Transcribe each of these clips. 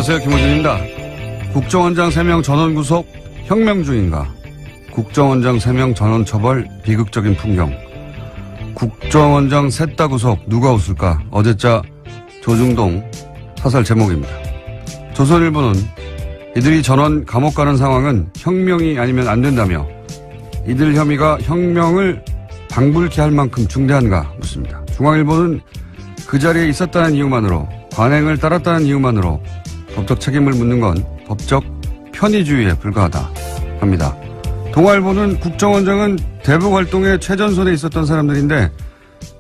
안녕하세요. 김호준입니다. 국정원장 3명 전원 구속 혁명 중인가? 국정원장 3명 전원 처벌 비극적인 풍경. 국정원장 셋 다 구속 누가 웃을까? 어제자 조중동 사설 제목입니다. 조선일보는 이들이 전원 감옥 가는 상황은 혁명이 아니면 안 된다며 이들 혐의가 혁명을 방불케 할 만큼 중대한가 묻습니다. 중앙일보는 그 자리에 있었다는 이유만으로 관행을 따랐다는 이유만으로 법적 책임을 묻는 건 법적 편의주의에 불과하다 합니다. 동아일보는 국정원장은 대북 활동에 최전선에 있었던 사람들인데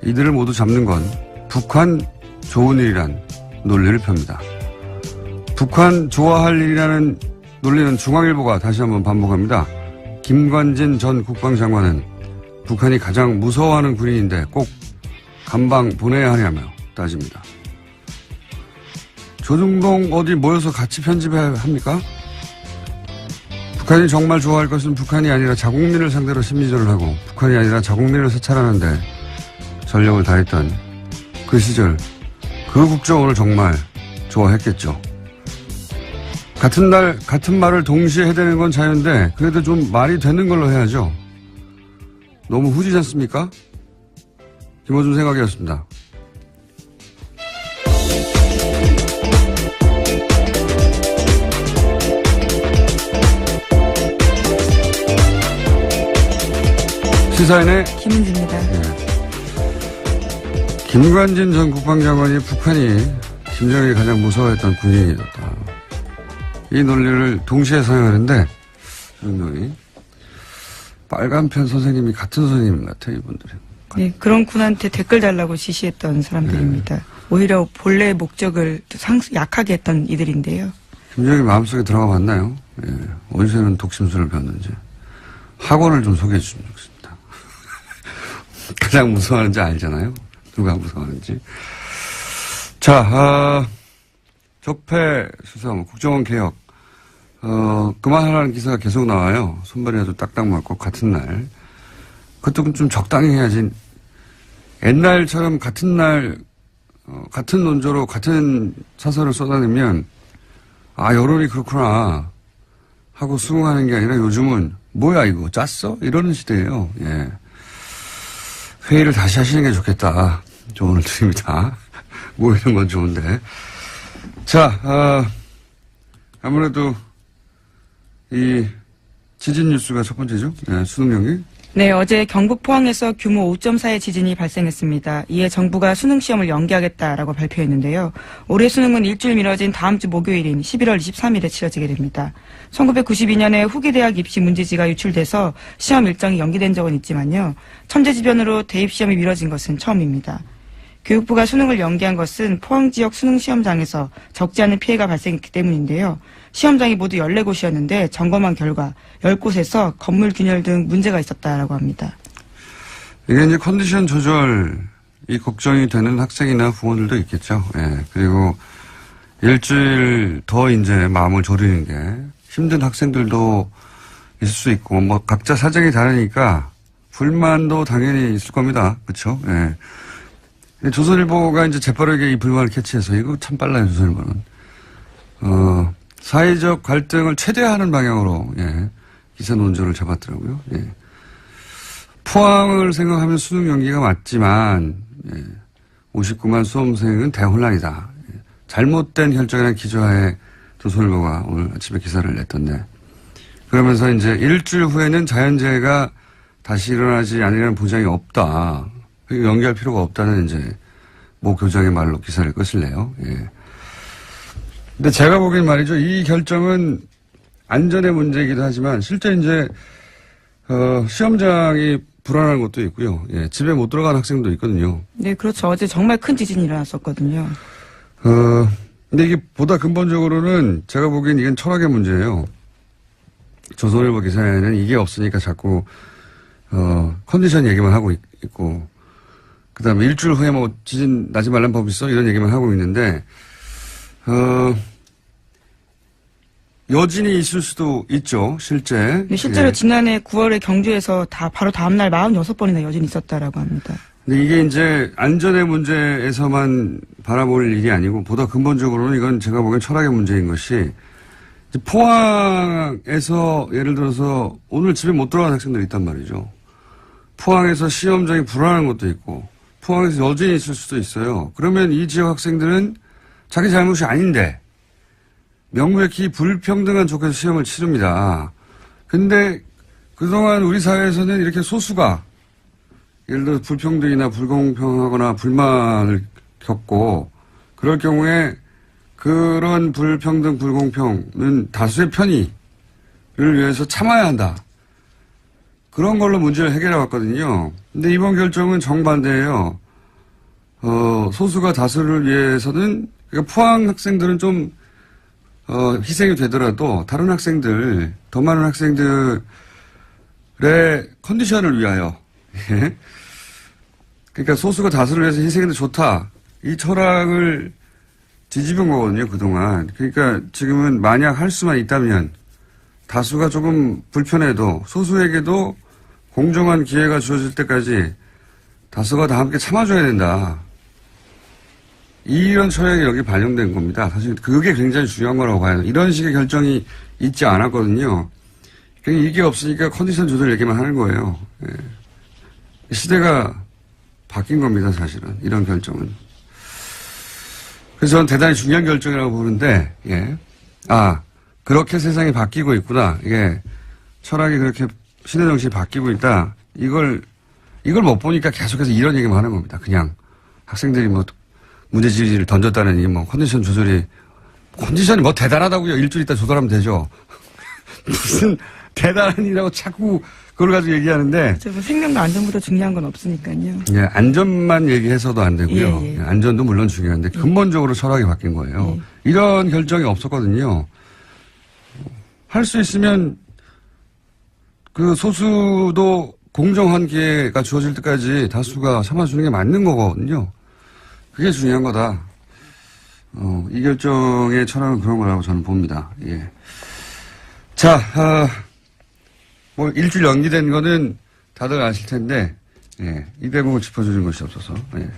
이들을 모두 잡는 건 북한 좋은 일이란 논리를 펴니다. 북한 좋아할 일이라는 논리는 중앙일보가 다시 한번 반복합니다. 김관진 전 국방장관은 북한이 가장 무서워하는 군인인데 꼭 감방 보내야 하냐며 따집니다. 조중동 어디 모여서 같이 편집해야 합니까? 북한이 정말 좋아할 것은 북한이 아니라 자국민을 상대로 심리전을 하고 북한이 아니라 자국민을 세찰하는데 전력을 다했던 그 시절 그 국정원을 정말 좋아했겠죠. 같은 날 같은 말을 동시에 해대는 건 자유인데 그래도 좀 말이 되는 걸로 해야죠. 너무 후지지 않습니까? 김호준 생각이었습니다. 시사인의 김은지입니다. 네. 김관진 전 국방장관이 북한이 김정일이 가장 무서워했던 군인이었다. 이 논리를 동시에 사용하는데 조중동이 빨간편 선생님이 같은 선생님 같아요. 이분들은. 네, 그런 군한테 댓글 달라고 지시했던 사람들입니다. 네. 오히려 본래의 목적을 약하게 했던 이들인데요. 김정일 마음속에 들어가 봤나요? 예. 어디서는 독심술을 배웠는지. 학원을 좀 소개해 주시면 좋겠습니다. 가장 무서워하는지 알잖아요. 누가 무서워하는지. 자, 적폐 수사, 국정원 개혁. 그만하라는 기사가 계속 나와요. 손발이 아주 딱딱 맞고 같은 날. 그것도 좀 적당히 해야지. 옛날처럼 같은 날, 같은 논조로 같은 사설을 쏟아내면 여론이 그렇구나 하고 수긍하는 게 아니라 요즘은 뭐야 이거 짰어? 이러는 시대예요. 예. 회의를 다시 하시는 게 좋겠다. 조언을 드립니다. 모이는 건 좋은데. 자, 아무래도 이 지진 뉴스가 첫 번째죠. 네, 수능 연기. 네, 어제 경북 포항에서 규모 5.4의 지진이 발생했습니다. 이에 정부가 수능 시험을 연기하겠다라고 발표했는데요. 올해 수능은 일주일 미뤄진 다음 주 목요일인 11월 23일에 치러지게 됩니다. 1992년에 후기대학 입시 문제지가 유출돼서 시험 일정이 연기된 적은 있지만요. 천재지변으로 대입시험이 미뤄진 것은 처음입니다. 교육부가 수능을 연기한 것은 포항 지역 수능 시험장에서 적지 않은 피해가 발생했기 때문인데요. 시험장이 모두 14곳이었는데 점검한 결과 10곳에서 건물 균열 등 문제가 있었다라고 합니다. 이게 이제 컨디션 조절이 걱정이 되는 학생이나 부모들도 있겠죠. 예. 그리고 일주일 더 이제 마음을 졸이는 게 힘든 학생들도 있을 수 있고, 뭐 각자 사정이 다르니까 불만도 당연히 있을 겁니다. 그렇죠? 예. 조선일보가 이제 재빠르게 이 불만을 캐치해서 이거 참 빨라요, 조선일보는. 사회적 갈등을 최대화하는 방향으로, 예, 기사 논조를 잡았더라고요. 예. 포항을 생각하면 수능 연기가 맞지만, 예, 59만 수험생은 대혼란이다. 예. 잘못된 혈정이라는 기조하에 조선일보가 오늘 아침에 기사를 냈던데. 그러면서 이제 일주일 후에는 자연재해가 다시 일어나지 않으려는 보장이 없다. 연기할 필요가 없다는 이제 모 교장의 말로 기사를 끝을내요. 예. 근데 제가 보기엔 말이죠. 이 결정은 안전의 문제이기도 하지만 실제 이제 시험장이 불안한 것도 있고요. 예. 집에 못 들어간 학생도 있거든요. 네, 그렇죠. 어제 정말 큰 지진이 일어났었거든요. 근데 이게 보다 근본적으로는 제가 보기엔 이건 철학의 문제예요. 조선일보 기사에는 이게 없으니까 자꾸 컨디션 얘기만 하고 있고, 그 다음에 일주일 후에 뭐 지진 나지 말란 법 있어? 이런 얘기만 하고 있는데, 여진이 있을 수도 있죠, 실제. 네, 실제로 예. 지난해 9월에 경주에서 바로 다음날 46번이나 여진이 있었다라고 합니다. 근데 이게 이제 안전의 문제에서만 바라볼 일이 아니고 보다 근본적으로는 이건 제가 보기엔 철학의 문제인 것이 이제 포항에서 예를 들어서 오늘 집에 못 들어간 학생들이 있단 말이죠. 포항에서 시험장이 불안한 것도 있고 포항에서 여진이 있을 수도 있어요. 그러면 이 지역 학생들은 자기 잘못이 아닌데 명백히 불평등한 조건에서 시험을 치릅니다. 근데 그동안 우리 사회에서는 이렇게 소수가 예를 들어 불평등이나 불공평하거나 불만을 겪고 그럴 경우에 그런 불평등, 불공평은 다수의 편의를 위해서 참아야 한다. 그런 걸로 문제를 해결해 왔거든요. 근데 이번 결정은 정반대예요. 소수가 다수를 위해서는 그러니까 포항 학생들은 좀 희생이 되더라도 다른 학생들, 더 많은 학생들의 컨디션을 위하여 예. 그러니까 소수가 다수를 위해서 희생해도 좋다. 이 철학을 뒤집은 거거든요, 그동안. 그러니까 지금은 만약 할 수만 있다면 다수가 조금 불편해도 소수에게도 공정한 기회가 주어질 때까지 다수가 다 함께 참아줘야 된다. 이런 철학이 여기 반영된 겁니다. 사실 그게 굉장히 중요한 거라고 봐요. 이런 식의 결정이 있지 않았거든요. 그냥 이게 없으니까 컨디션 조절 얘기만 하는 거예요. 예. 시대가 바뀐 겁니다, 사실은. 이런 결정은. 그래서 저는 대단히 중요한 결정이라고 보는데, 예. 그렇게 세상이 바뀌고 있구나. 이게 철학이 그렇게 시대 정신이 바뀌고 있다. 이걸 못 보니까 계속해서 이런 얘기만 하는 겁니다. 그냥 학생들이 뭐 문제지를 던졌다는 이 뭐 컨디션이 뭐 대단하다고요. 일주일 있다 조절하면 되죠. 무슨 대단한 일이라고 자꾸 그걸 가지고 얘기하는데. 뭐 생명과 안전보다 중요한 건 없으니까요. 예, 안전만 얘기해서도 안 되고요. 예. 안전도 물론 중요한데 근본적으로 철학이 바뀐 거예요. 이런 결정이 없었거든요. 할 수 있으면 그 소수도 공정한 기회가 주어질 때까지 다수가 참아주는 게 맞는 거거든요. 그게 중요한 거다. 이 결정의 철학은 그런 거라고 저는 봅니다. 예. 자, 뭐 일주일 연기된 거는 다들 아실 텐데, 예. 이 대목을 짚어주는 것이 없어서. 예.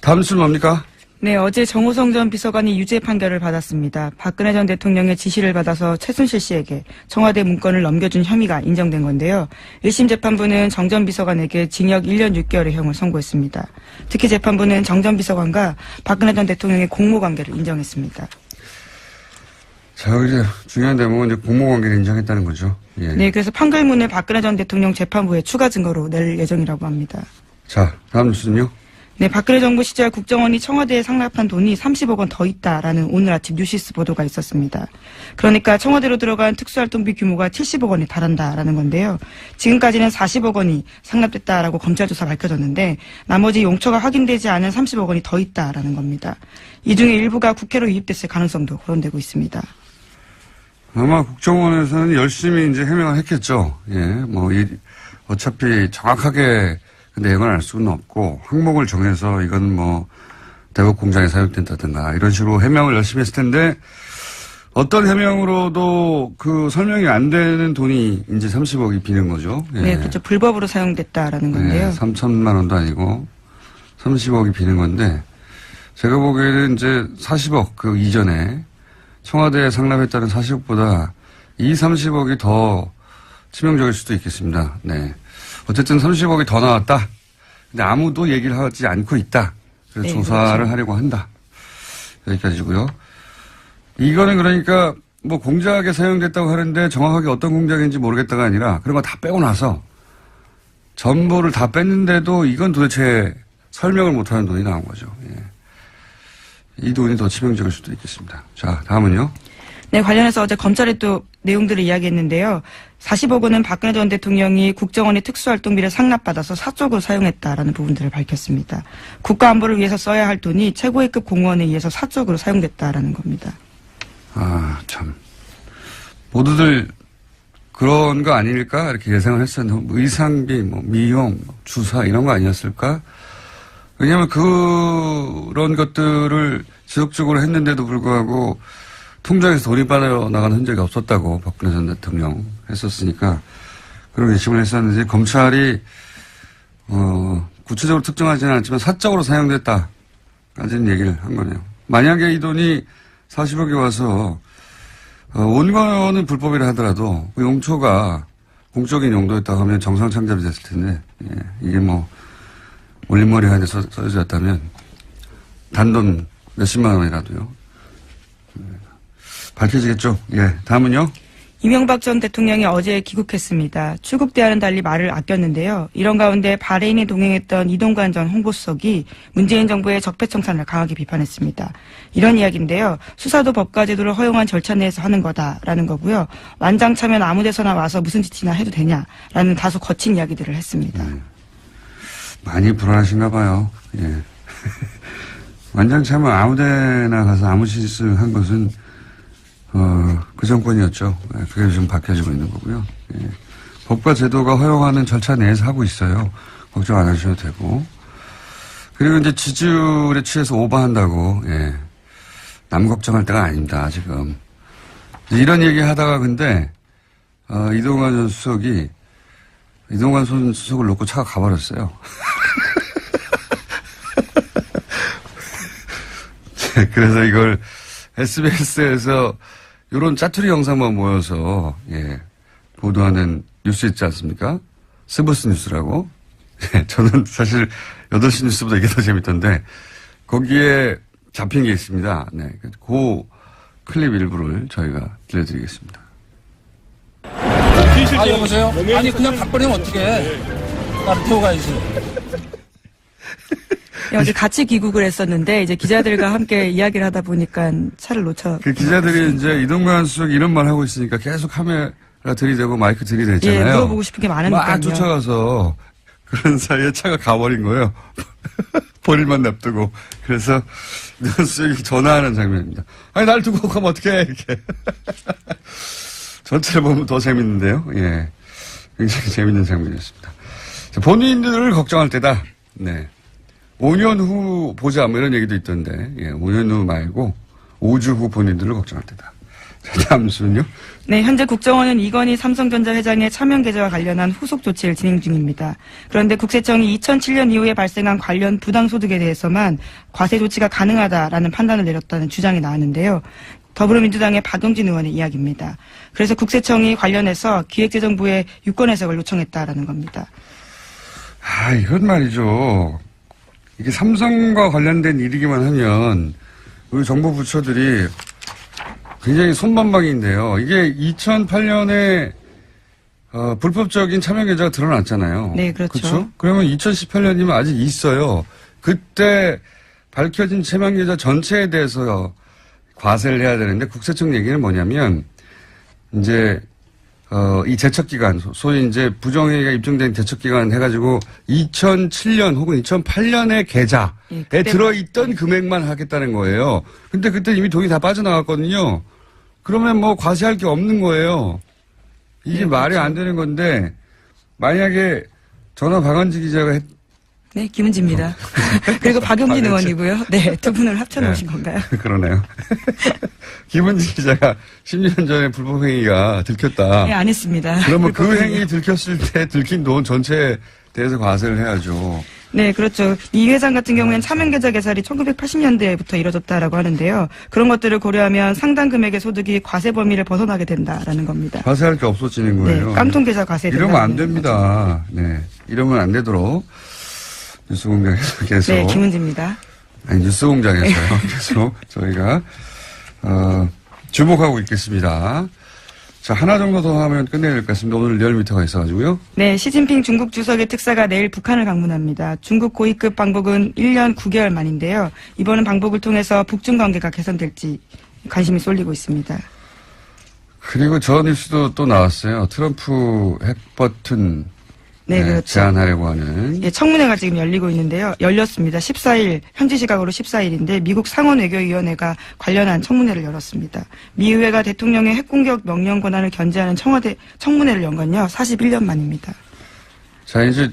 다음 주 뭡니까? 네, 어제 정호성 전 비서관이 유죄 판결을 받았습니다. 박근혜 전 대통령의 지시를 받아서 최순실 씨에게 청와대 문건을 넘겨준 혐의가 인정된 건데요. 1심 재판부는 정 전 비서관에게 징역 1년 6개월의 형을 선고했습니다. 특히 재판부는 정 전 비서관과 박근혜 전 대통령의 공모관계를 인정했습니다. 자, 이제 중요한 대목은 이제 공모관계를 인정했다는 거죠. 예. 네, 그래서 판결문을 박근혜 전 대통령 재판부에 추가 증거로 낼 예정이라고 합니다. 자, 다음 뉴스는요? 네, 박근혜 정부 시절 국정원이 청와대에 상납한 돈이 30억 원 더 있다라는 오늘 아침 뉴시스 보도가 있었습니다. 그러니까 청와대로 들어간 특수활동비 규모가 70억 원에 달한다라는 건데요. 지금까지는 40억 원이 상납됐다라고 검찰 조사 밝혀졌는데 나머지 용처가 확인되지 않은 30억 원이 더 있다라는 겁니다. 이 중에 일부가 국회로 유입됐을 가능성도 거론되고 있습니다. 아마 국정원에서는 열심히 이제 해명을 했겠죠. 예, 뭐, 어차피 정확하게 그 내용을 알 수는 없고, 항목을 정해서 이건 뭐, 대북 공장에 사용된다든가, 이런 식으로 해명을 열심히 했을 텐데, 어떤 해명으로도 그 설명이 안 되는 돈이 이제 30억이 비는 거죠. 예. 네, 그렇죠. 불법으로 사용됐다라는 건데요. 예, 3천만 원도 아니고, 30억이 비는 건데, 제가 보기에는 이제 40억 그 이전에, 청와대에 상납했다는 40억보다 이 30억이 더 치명적일 수도 있겠습니다. 네. 어쨌든 30억이 더 나왔다. 근데 아무도 얘기를 하지 않고 있다. 그래서 네, 조사를 그렇죠. 하려고 한다. 여기까지고요. 이거는 그러니까 뭐 공작에 사용됐다고 하는데 정확하게 어떤 공작인지 모르겠다가 아니라 그런 거 다 빼고 나서 전부를 다 뺐는데도 이건 도대체 설명을 못하는 돈이 나온 거죠. 예. 이 돈이 더 치명적일 수도 있겠습니다. 자, 다음은요. 네, 관련해서 어제 검찰이 또 내용들을 이야기했는데요. 40억 원은 박근혜 전 대통령이 국정원의 특수활동비를 상납받아서 사적으로 사용했다라는 부분들을 밝혔습니다. 국가안보를 위해서 써야 할 돈이 최고위급 공무원에 의해서 사적으로 사용됐다라는 겁니다. 아, 참. 모두들 그런 거 아닐까? 이렇게 예상을 했었는데, 뭐 의상비, 뭐 미용, 주사 이런 거 아니었을까? 왜냐하면 그런 것들을 지속적으로 했는데도 불구하고 통장에서 돈이 빠져나가는 흔적이 없었다고 박근혜 전 대통령 했었으니까 그런 의심을 했었는데 검찰이 구체적으로 특정하지는 않지만 사적으로 사용됐다까지는 얘기를 한 거네요. 만약에 이 돈이 40억이 와서 온 거는 불법이라 하더라도 그 용처가 공적인 용도였다고 하면 정상창잡이 됐을 텐데 이게 뭐 올림머리 하에 써졌다면 단돈 몇십만 원이라도요. 밝혀지겠죠. 예, 다음은요. 이명박 전 대통령이 어제 귀국했습니다. 출국 때와는 달리 말을 아꼈는데요. 이런 가운데 바레인에 동행했던 이동관 전 홍보수석이 문재인 정부의 적폐청산을 강하게 비판했습니다. 이런 이야기인데요. 수사도 법과 제도를 허용한 절차 내에서 하는 거다라는 거고요. 완장 차면 아무 데서나 와서 무슨 짓이나 해도 되냐라는 다소 거친 이야기들을 했습니다. 많이 불안하신가 봐요. 예. 완장 차면 아무 데나 가서 아무 짓을 한 것은 그 정권이었죠. 그게 지금 바뀌어지고 있는 거고요. 예. 법과 제도가 허용하는 절차 내에서 하고 있어요. 걱정 안 하셔도 되고. 그리고 이제 지지율에 취해서 오버한다고, 예. 남 걱정할 때가 아닙니다, 지금. 이런 얘기 하다가 근데, 이동관 전 수석이, 이동관 전 수석을 놓고 차가 가버렸어요. 그래서 이걸 SBS에서 이런 짜투리 영상만 모여서 예, 보도하는 뉴스 있지 않습니까? 스브스 뉴스라고. 예, 저는 사실 8시 뉴스보다 이게 더 재밌던데 거기에 잡힌 게 있습니다. 네, 그 클립 일부를 저희가 들려드리겠습니다. 여보세요? 아니 그냥 가버리면 어떡해. 나를 태워 가야지. 어제 같이 귀국을 했었는데 이제 기자들과 함께 이야기를 하다 보니까 차를 놓쳐. 그 기자들이 이제 이동관 수석이 이런 말 하고 있으니까 계속 카메라 들이대고 마이크 들이대잖아요. 예, 물어보고 싶은 게 많으니까요. 막 쫓아가서 그런 사이에 차가 가버린 거예요. 본인만 냅두고. 그래서 이동관 수석이 전화하는 장면입니다. 아니 날 두고 가면 어떡해 이렇게. 전체를 보면 더 재밌는데요. 예, 굉장히 재밌는 장면이었습니다. 자, 본인들을 걱정할 때다. 네. 5년 후 보자, 뭐 이런 얘기도 있던데, 예, 5년 후 말고 5주 후 본인들을 걱정할 때다. 다음 순요? 네, 현재 국정원은 이건희 삼성전자 회장의 차명 계좌와 관련한 후속 조치를 진행 중입니다. 그런데 국세청이 2007년 이후에 발생한 관련 부당소득에 대해서만 과세 조치가 가능하다라는 판단을 내렸다는 주장이 나왔는데요. 더불어민주당의 박용진 의원의 이야기입니다. 그래서 국세청이 관련해서 기획재정부에 유권 해석을 요청했다라는 겁니다. 이건 말이죠. 이게 삼성과 관련된 일이기만 하면 우리 정부 부처들이 굉장히 손반박인데요. 이게 2008년에 불법적인 차명 계좌가 드러났잖아요. 네, 그렇죠. 그러면 2018년이면 아직 있어요. 그때 밝혀진 차명 계좌 전체에 대해서 과세를 해야 되는데 국세청 얘기는 뭐냐면 이제 이 제척기간, 소위 이제 부정행위가 입증된 제척기간 해가지고 2007년 혹은 2008년의 계좌에 들어있던 금액만 하겠다는 거예요. 근데 그때 이미 돈이 다 빠져나갔거든요. 그러면 뭐 과세할 게 없는 거예요. 이게 말이 안 되는 건데, 만약에 전화 박원지 기자가 네, 김은지입니다. 그리고 박용진 의원이고요. 네, 두 분을 합쳐놓으신 건가요? 그러네요. 김은지 기자가 10년 전에 불법행위가 들켰다. 네, 안 했습니다. 그러면 그 행위 들켰을 때 들킨 돈 전체에 대해서 과세를 해야죠. 네, 그렇죠. 이 회장 같은 경우에는 차명계좌 개설이 1980년대부터 이뤄졌다라고 하는데요. 그런 것들을 고려하면 상당 금액의 소득이 과세 범위를 벗어나게 된다라는 겁니다. 과세할 게 없어지는 거예요. 네, 깡통계좌 과세. 이러면 안 됩니다. 네, 이러면 안 되도록 뉴스공장에서 계속. 네, 김은지입니다. 아니, 뉴스공장에서요. 계속 저희가 주목하고 있겠습니다. 자, 하나 정도 더 하면 끝내야 될 것 같습니다. 오늘 리얼미터가 있어가지고요. 네, 시진핑 중국 주석의 특사가 내일 북한을 방문합니다. 중국 고위급 방북은 1년 9개월 만인데요. 이번은 방북을 통해서 북중 관계가 개선될지 관심이 쏠리고 있습니다. 그리고 저 뉴스도 또 나왔어요. 트럼프 핵버튼 네, 그렇죠. 제안하려고 하는. 예, 청문회가 지금 열리고 있는데요. 열렸습니다. 14일, 현지 시각으로 14일인데 미국 상원외교위원회가 관련한 청문회를 열었습니다. 미 의회가 대통령의 핵공격 명령 권한을 견제하는 청문회를 연 건요. 41년 만입니다. 자, 이제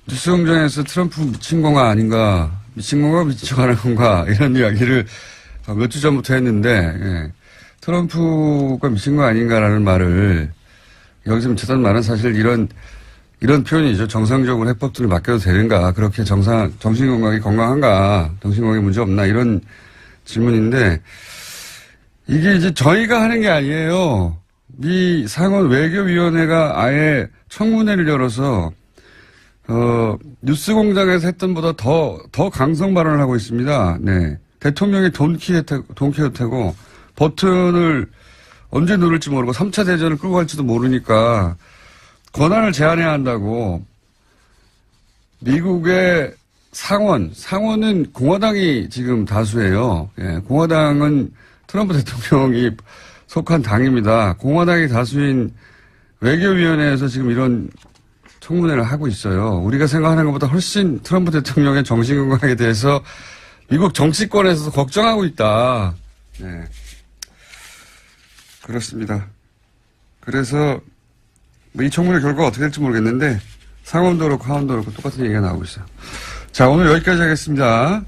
뉴스공장에서 트럼프 미친 건가 아닌가, 미친 건가 미친 척하는 건가 이런 이야기를 몇 주 전부터 했는데 예. 트럼프가 미친 거 아닌가라는 말을 여기서 미쳤다는 말은 사실 이런 이런 표현이죠. 정상적으로 해법들을 맡겨도 되는가. 그렇게 정신건강이 건강한가. 정신건강에 문제 없나. 이런 질문인데 이게 이제 저희가 하는 게 아니에요. 미 상원 외교위원회가 아예 청문회를 열어서 뉴스공장에서 했던 보다 더 강성 발언을 하고 있습니다. 네. 대통령이 돈키호테고 버튼을 언제 누를지 모르고 3차 대전을 끌고 갈지도 모르니까 권한을 제한해야 한다고 미국의 상원은 공화당이 지금 다수예요. 예, 공화당은 트럼프 대통령이 속한 당입니다. 공화당이 다수인 외교위원회에서 지금 이런 청문회를 하고 있어요. 우리가 생각하는 것보다 훨씬 트럼프 대통령의 정신건강에 대해서 미국 정치권에서 걱정하고 있다. 네. 그렇습니다. 그래서 이 청문회 결과가 어떻게 될지 모르겠는데 상원도 그렇고 하원도 그렇고 똑같은 얘기가 나오고 있어요. 자, 오늘 여기까지 하겠습니다.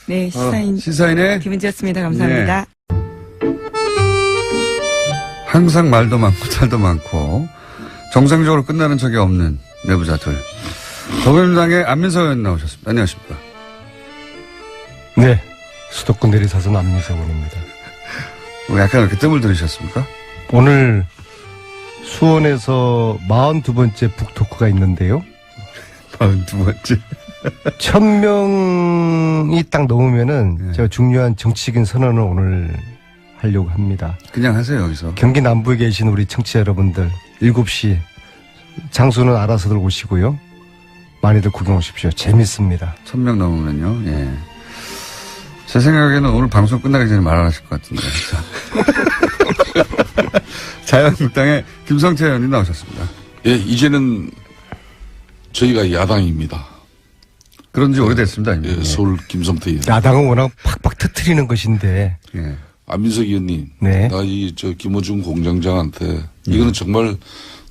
네, 시사인의 김은지였습니다. 감사합니다. 네. 항상 말도 많고 탈도 많고 정상적으로 끝나는 적이 없는 내부자들. 더불어민주당의 안민석 의원 나오셨습니다. 안녕하십니까. 네. 수도권 내리사선 안민석 의원입니다. 약간 이렇게 뜸을 들이셨습니까? 오늘 수원에서 42번째 북토크가 있는데요. 42번째. 1000명이 딱 넘으면은 네. 제가 중요한 정치적인 선언을 오늘 하려고 합니다. 그냥 하세요, 여기서. 경기 남부에 계신 우리 청취자 여러분들 7시 장소는 알아서들 오시고요. 많이들 구경 오십시오. 재밌습니다. 1000명 넘으면요. 예. 제 생각에는 오늘 방송 끝나기 전에 말 안 하실 것 같은데. 자유한국당의 김성태 의원님 나오셨습니다. 예, 이제는 저희가 야당입니다. 그런 지 오래됐습니다. 이미. 예, 서울 김성태 의원. 야당은 워낙 팍팍 터트리는 것인데. 예. 안민석 의원님. 네. 나 김어준 공장장한테 이거는 정말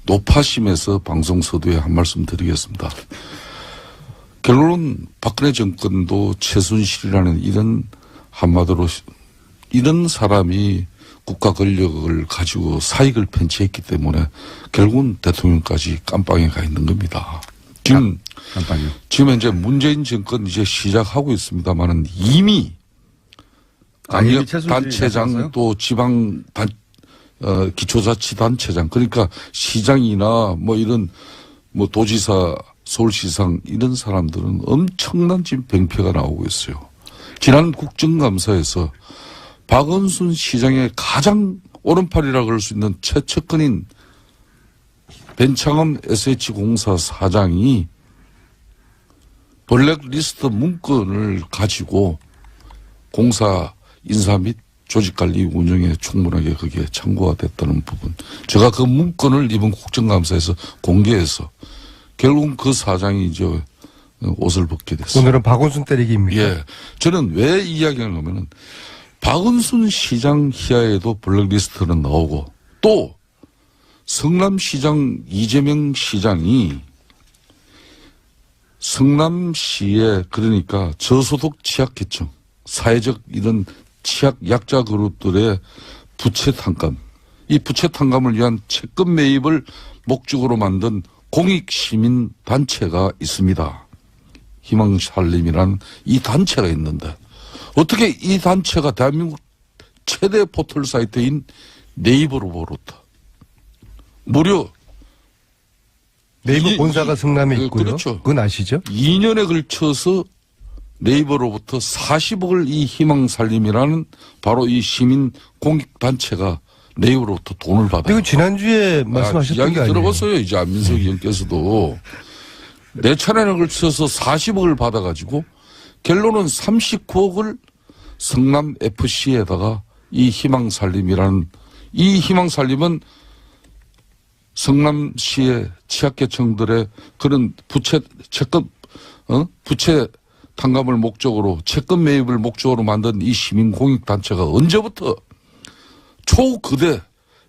노파심에서 방송 서두에 한 말씀 드리겠습니다. 결론은 박근혜 정권도 최순실이라는 이런 한마디로 이런 사람이 국가 권력을 가지고 사익을 편취했기 때문에 결국은 대통령까지 깜빵에 가 있는 겁니다. 지금 이제 문재인 정권 이제 시작하고 있습니다만은 이미 강력 단체장 또 지방 기초자치단체장 그러니까 시장이나 뭐 이런 뭐 도지사 서울시장 이런 사람들은 엄청난 지금 병폐가 나오고 있어요. 지난 국정감사에서 박원순 시장의 가장 오른팔이라고 할 수 있는 최측근인 벤창엄 SH공사 사장이 블랙리스트 문건을 가지고 공사 인사 및 조직관리 운영에 충분하게 그게 참고가 됐다는 부분. 제가 그 문건을 이번 국정감사에서 공개해서 결국 그 사장이 이제 옷을 벗게 됐어요. 오늘은 박원순 때리기입니까? 예. 저는 왜 이야기하는 거면은 박원순 시장 희하에도 블랙리스트는 나오고 또 성남시장 이재명 시장이 성남시에 그러니까 저소득 취약계층, 사회적 이런 취약 약자 그룹들의 부채 탕감, 이 부채 탕감을 위한 채권 매입을 목적으로 만든 공익시민단체가 있습니다. 희망살림이라는 이 단체가 있는데 어떻게 이 단체가 대한민국 최대 포털 사이트인 네이버로부터 무려 네이버 본사가 성남에 있고요. 그렇죠. 그건 아시죠? 2년에 걸쳐서 네이버로부터 40억을 이 희망살림이라는 바로 이 시민 공익단체가 네이버로부터 돈을 받아요. 그리고 지난주에 말씀하셨던 이야기 게 아니에요. 들어봤어요. 이제 안민석 의원께서도. 4차례나 걸쳐서 40억을 받아가지고 결론은 39억을 성남FC에다가 이 희망살림이라는 이 희망살림은 성남시의 취약계층들의 그런 부채 탕감을 목적으로 채권 매입을 목적으로 만든 이 시민공익단체가 언제부터 초거대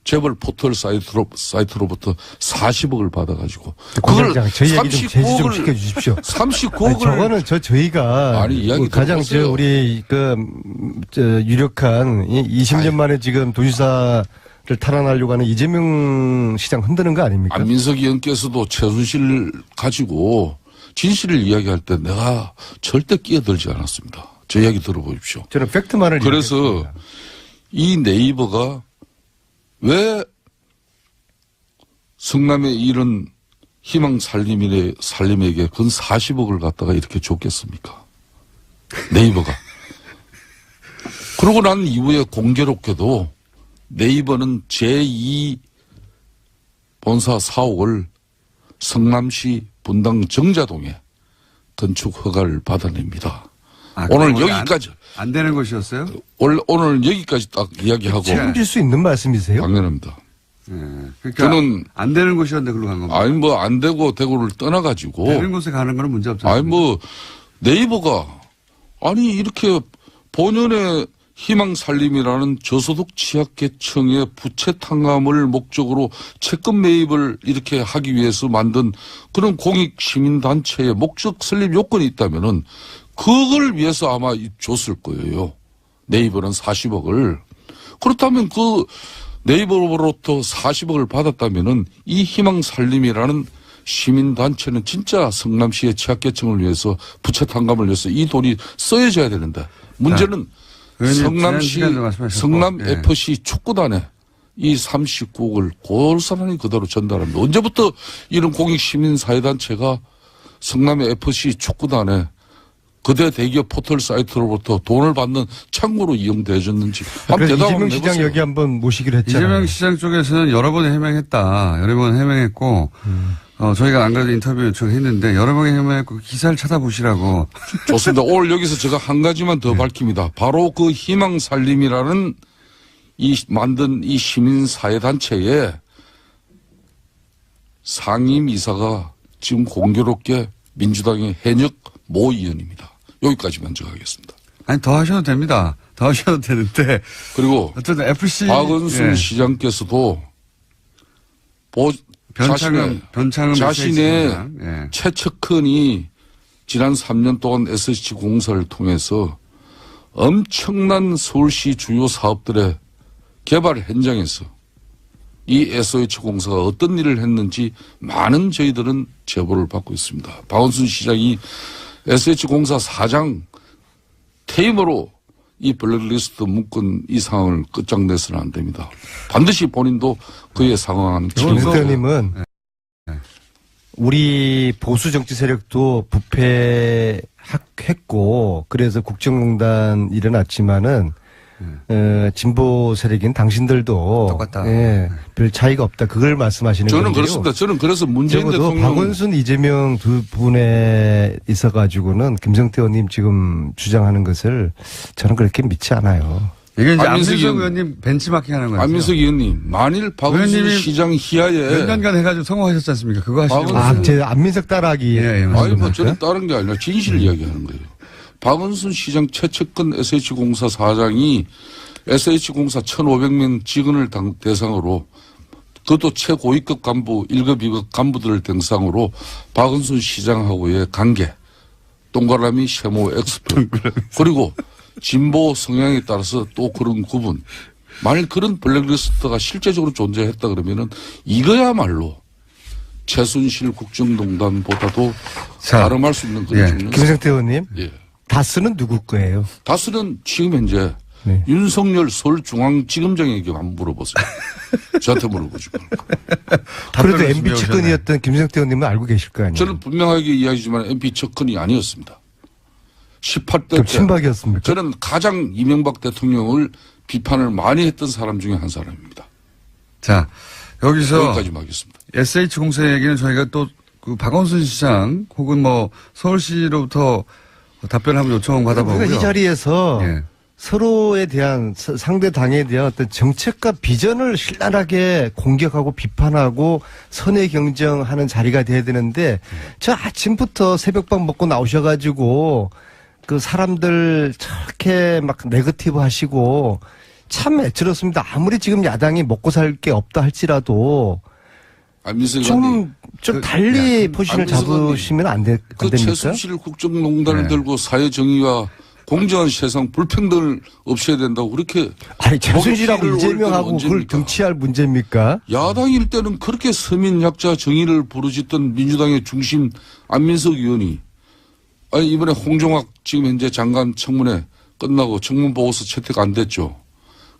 재벌 포털 사이트로부터 40억을 받아가지고 공장장 저희 얘기 좀 제지 좀 시켜주십시오. 39억을 저거는 저희가 아니, 이야기 가장 들어보세요. 우리 유력한 20년 만에 지금 도지사 탈환하려고 하는 이재명 시장 흔드는 거 아닙니까? 안민석 의원께서도 최순실을 가지고 진실을 이야기할 때 내가 절대 끼어들지 않았습니다. 제 이야기 들어보십시오. 저는 팩트만을 그래서 얘기했습니다. 이 네이버가 왜 성남에 이런 희망 살림에게 근 40억을 갖다가 이렇게 줬겠습니까? 네이버가. 그러고 난 이후에 공교롭게도 네이버는 제2 본사 사옥을 성남시 분당 정자동에 건축 허가를 받아냅니다. 오늘 그건 여기까지. 안 되는 것이었어요? 오늘 여기까지 딱 이야기하고. 책임질 수 있는 말씀이세요? 당연합니다. 예. 그러니까 저는 안 되는 곳이었는데 그걸로 간 겁니다. 아니 뭐 안 되고 대구를 떠나가지고 되는 곳에 가는 거는 문제 없잖아요. 아니 뭐 네이버가 아니 이렇게 본연의 희망살림이라는 저소득 취약계층의 부채 탕감을 목적으로 채권 매입을 이렇게 하기 위해서 만든 그런 공익시민단체의 목적 설립 요건이 있다면은 그걸 위해서 아마 줬을 거예요. 네이버는 40억을. 그렇다면 그 네이버로부터 40억을 받았다면은 이 희망살림이라는 시민단체는 진짜 성남시의 취약계층을 위해서 부채 탕감을 위해서 이 돈이 써야져야 되는데 문제는 성남시 성남 예. FC 축구단에 이 39억을 고스란히 그대로 전달합니다. 언제부터 이런 공익시민사회단체가 성남의 FC 축구단에 그대 대기업 포털 사이트로부터 돈을 받는 창구로 이용되어졌는지 한번 그래서 대답 이재명 한번 시장 해보세요. 여기 한번 모시기로 했잖아요. 이재명 시장 쪽에서는 여러 번 해명했다. 여러 번 해명했고, 저희가 안 그래도 인터뷰 요청했는데, 여러 번 해명했고, 기사를 찾아보시라고. 좋습니다. 오늘 여기서 제가 한 가지만 더 밝힙니다. 바로 그 희망살림이라는 만든 이 시민사회단체의 상임이사가 지금 공교롭게 민주당의 현역 모 의원입니다. 여기까지 먼저 가겠습니다. 아니, 더 하셔도 됩니다. 더 하셔도 되는데. 그리고 어쨌든 FC. 박은순 예. 시장께서도 변창흠 자신의 예. 최측근이 지난 3년 동안 SH공사를 통해서 엄청난 서울시 주요 사업들의 개발 현장에서 이 SH공사가 어떤 일을 했는지 많은 저희들은 제보를 받고 있습니다. 박원순 시장이 SH공사 사장 퇴임으로 이 블랙리스트 묶은 이 상황을 끝장내서는 안 됩니다. 반드시 본인도 그에 상응하는 김 책임을 대표님은 우리 보수 정치 세력도 부패했고 그래서 국정농단 일어났지만은 진보 세력인 당신들도 똑같다. 예, 별 차이가 없다. 그걸 말씀하시는 거예요. 저는 그렇습니다. 저는 그래서 문재인 적어도 대통령 박원순, 이재명 두 분에 있어가지고는 김성태 의원님 지금 주장하는 것을 저는 그렇게 믿지 않아요. 이게 이제 안민석 안민석 의원- 의원님 벤치마킹 하는 거예요. 안민석 의원님 만일 박원순 의원님이 시장 희하에 몇 년간 해가지고 성공하셨지 않습니까? 그거 하시려고. 박원순- 제 안민석 따라하기. 예, 예, 아니 뭐 말씀입니까? 저는 다른 게 아니라 진실을 이야기하는 거예요. 박원순 시장 최측근 SH공사 사장이 SH공사 1,500명 직원을 대상으로 그것도 최고위급 간부 1급 2급 간부들을 대상으로 박원순 시장하고의 관계 동그라미 세모 엑스표 그리고 진보 성향에 따라서 또 그런 구분 만일 그런 블랙리스트가 실제적으로 존재했다 그러면은 이거야말로 최순실 국정농단보다도 자, 가름할 수 있는 그런 예. 측면이 김성태 의원님, 예. 다스는 누구 거예요? 다수는 지금 현재 네. 윤석열 서울중앙지검장에게 한번 물어보세요. 저한테 물어보지 말고. 그래도 답변을 MB 측근이었던 김성태 의원님은 알고 계실 거 아니에요? 저는 분명하게 이야기지만 MP 측근이 아니었습니다. 18대 그럼 때 친박이었습니까? 저는 가장 이명박 대통령을 비판을 많이 했던 사람 중에 한 사람입니다. 자, 여기서 여기까지만 하겠습니다. SH공사 얘기는 저희가 또 그 박원순 시장 혹은 뭐 서울시로부터 답변을 한번 요청 받아보고요. 우리가 이 자리에서 예. 서로에 대한 상대 당에 대한 어떤 정책과 비전을 신랄하게 공격하고 비판하고 선의 경쟁하는 자리가 돼야 되는데 저 아침부터 새벽밥 먹고 나오셔가지고 그 사람들 저렇게 막 네거티브 하시고 참 애처롭습니다. 아무리 지금 야당이 먹고 살 게 없다 할지라도 안민석 의원님. 좀 달리 포지션을 안민석 의원님. 잡으시면 안 그 됩니까? 최순실 국정농단을 네. 들고 사회정의와 공정한 세상 불평등을 없애야 된다고 그렇게 아니 최순실하고 목소리를 이재명하고 올릴 때는 그걸 언제입니까? 등치할 문제입니까? 야당일 때는 그렇게 서민약자 정의를 부르짖던 민주당의 중심 안민석 의원이 아니 이번에 홍종학 지금 현재 장관 청문회 끝나고 청문 보고서 채택 안 됐죠.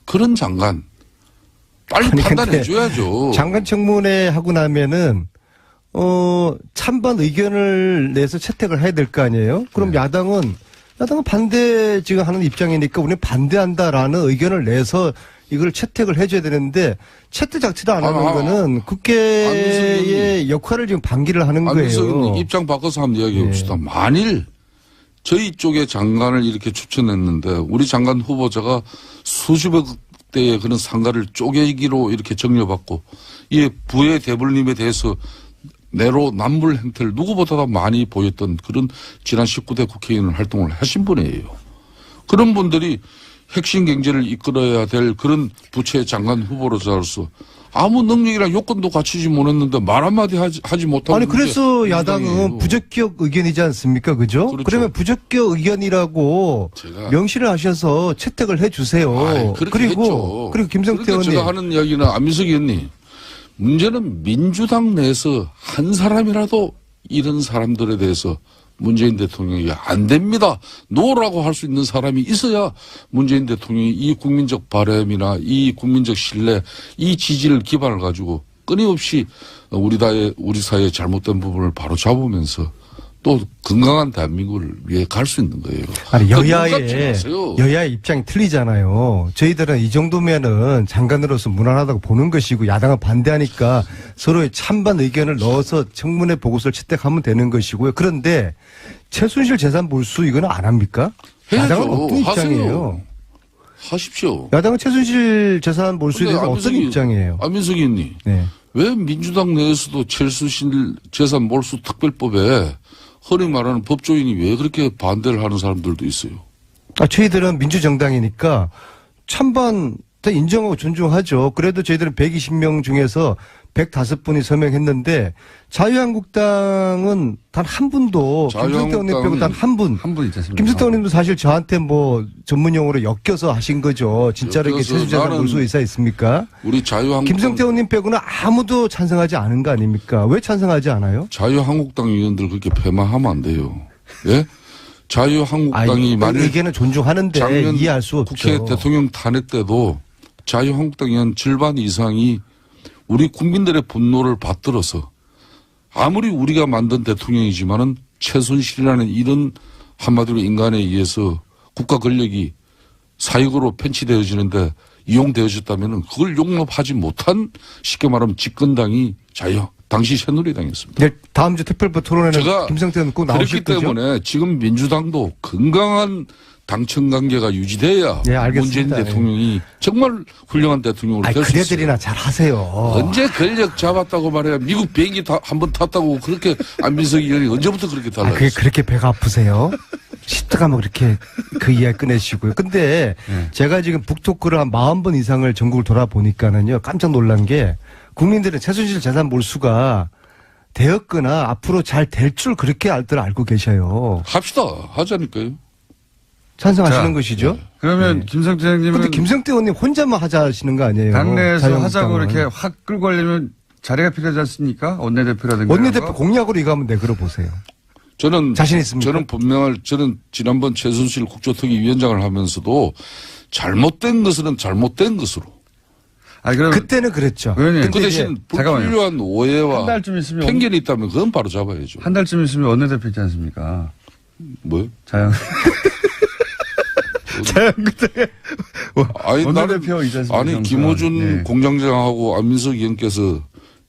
그런 장관 빨리 아니, 판단해 근데 줘야죠. 장관 청문회 하고 나면은 찬반 의견을 내서 채택을 해야 될 거 아니에요? 그럼 야당은 반대 지금 하는 입장이니까 우리는 반대한다라는 의견을 내서 이걸 채택을 해줘야 되는데 채택 자체도 안 하는 거는 국회의 역할을 지금 방기를 하는 안민석 거예요. 의원님 입장 바꿔서 한번 이야기해 봅시다. 만일 저희 쪽에 장관을 이렇게 추천했는데 우리 장관 후보자가 수십억 대의 그런 상가를 쪼개기로 이렇게 정려받고 이 부의 대불림에 대해서 내로 남불 행태를 누구보다 많이 보였던 그런 지난 19대 국회의원 활동을 하신 분이에요. 그런 분들이 핵심 경제를 이끌어야 될 그런 부처의 장관 후보로서 아무 능력이랑 요건도 갖추지 못했는데 말 한마디 하지 못하고. 아니 그래서 야당은 부적격 의견이지 않습니까? 그죠? 그렇죠. 그러면 부적격 의견이라고 제가 명시를 하셔서 채택을 해 주세요. 아이, 그렇게 했죠. 그리고 김성태 그러니까 의원님 제가 하는 이야기는 안민석 의원님 문제는 민주당 내에서 한 사람이라도 이런 사람들에 대해서 문재인 대통령이 안 됩니다. 노라고 할 수 있는 사람이 있어야 문재인 대통령이 이 국민적 바람이나 이 국민적 신뢰, 이 지지를 기반을 가지고 끊임없이 우리 사회의 잘못된 부분을 바로 잡으면서 또 건강한 대한민국을 위해 갈 수 있는 거예요. 아니 여야의 여야의 입장이 틀리잖아요. 저희들은 이 정도면은 장관으로서 무난하다고 보는 것이고 야당은 반대하니까 서로의 찬반 의견을 넣어서 청문회 보고서를 채택하면 되는 것이고요. 그런데 최순실 재산 몰수 이거는 안 합니까? 야당은 어떤 입장이에요? 하십시오. 야당은 최순실 재산 몰수에 대해서 어떤 입장이에요? 안민석 의원님. 네. 왜 민주당 내에서도 최순실 재산 몰수 특별법에 흔히 말하는 법조인이 왜 그렇게 반대를 하는 사람들도 있어요? 저희들은 민주정당이니까 찬반 다 인정하고 존중하죠. 그래도 저희들은 120명 중에서 105분이 서명했는데 자유한국당은 단 한 분도 김성태 의원님 빼고 단 한 분. 한 분 있지 않습니까? 김성태 의원님도 사실 저한테 뭐 전문용어로 엮여서 하신 거죠. 진짜로 이게 최순실 몰수 의사 있습니까? 우리 자유한국당 김성태 의원님 빼고는 아무도 찬성하지 않은 거 아닙니까? 왜 찬성하지 않아요? 자유한국당 의원들 그렇게 폐마하면 안 돼요. 예? 자유한국당이 만일 의견은 존중하는데 작년 이해할 수 없죠. 국회 대통령 탄핵 때도 자유한국당 의원 절반 이상이 우리 국민들의 분노를 받들어서 아무리 우리가 만든 대통령이지만은 최순실이라는 이런 한마디로 인간에 의해서 국가 권력이 사익으로 편취되어지는데 이용되어졌다면은 그걸 용납하지 못한 쉽게 말하면 집권당이 당시 새누리당이었습니다. 네, 다음 주 특별법 토론회는 김성태 의원 꼭 나오실 그렇기 거죠? 때문에 지금 민주당도 건강한 당청 관계가 유지돼야 네, 알겠습니다. 문재인 대통령이 정말 훌륭한 대통령으로 될 수 있어요. 그래들이나 잘 하세요. 언제 권력 잡았다고 말해야 미국 비행기 한번 탔다고 그렇게 안민석 의원이 언제부터 그렇게 달라졌어요? 그게 그렇게 배가 아프세요? 시트가 뭐 그렇게 그 이야기 꺼내시고요. 근데 제가 지금 북토크를 한 40번 이상을 전국을 돌아보니까는요, 깜짝 놀란 게 국민들은 최순실 재산 몰수가 되었거나 앞으로 잘 될 줄 그렇게 알고 계셔요. 합시다. 하자니까요. 찬성하시는 자, 것이죠? 그러면 김성태 의원님은 근데 김성태 의원님 혼자만 하자 하시는 거 아니에요? 당내에서 하자고 자유한국당은. 이렇게 확 끌고 가려면 자리가 필요하지 않습니까? 원내대표라든가. 원내대표 이런 거? 공약으로 이거 한번 내걸어 보세요. 저는 자신 있습니까? 저는 지난번 최순실 국조특위 위원장을 하면서도 잘못된 것은 잘못된 것으로. 아니, 그럼 그때는 그랬죠. 의원님, 그 이제 대신 잠깐만요. 불필요한 오해와 한 달쯤 있으면 편견이 있다면 그건 바로 잡아야죠. 한 달쯤 있으면 원내대표 있지 않습니까? 뭐요? 자영. 자영국당에 아니, 원내대표 있지 않습니까? 아니, 김호준 네. 공장장하고 안민석 의원께서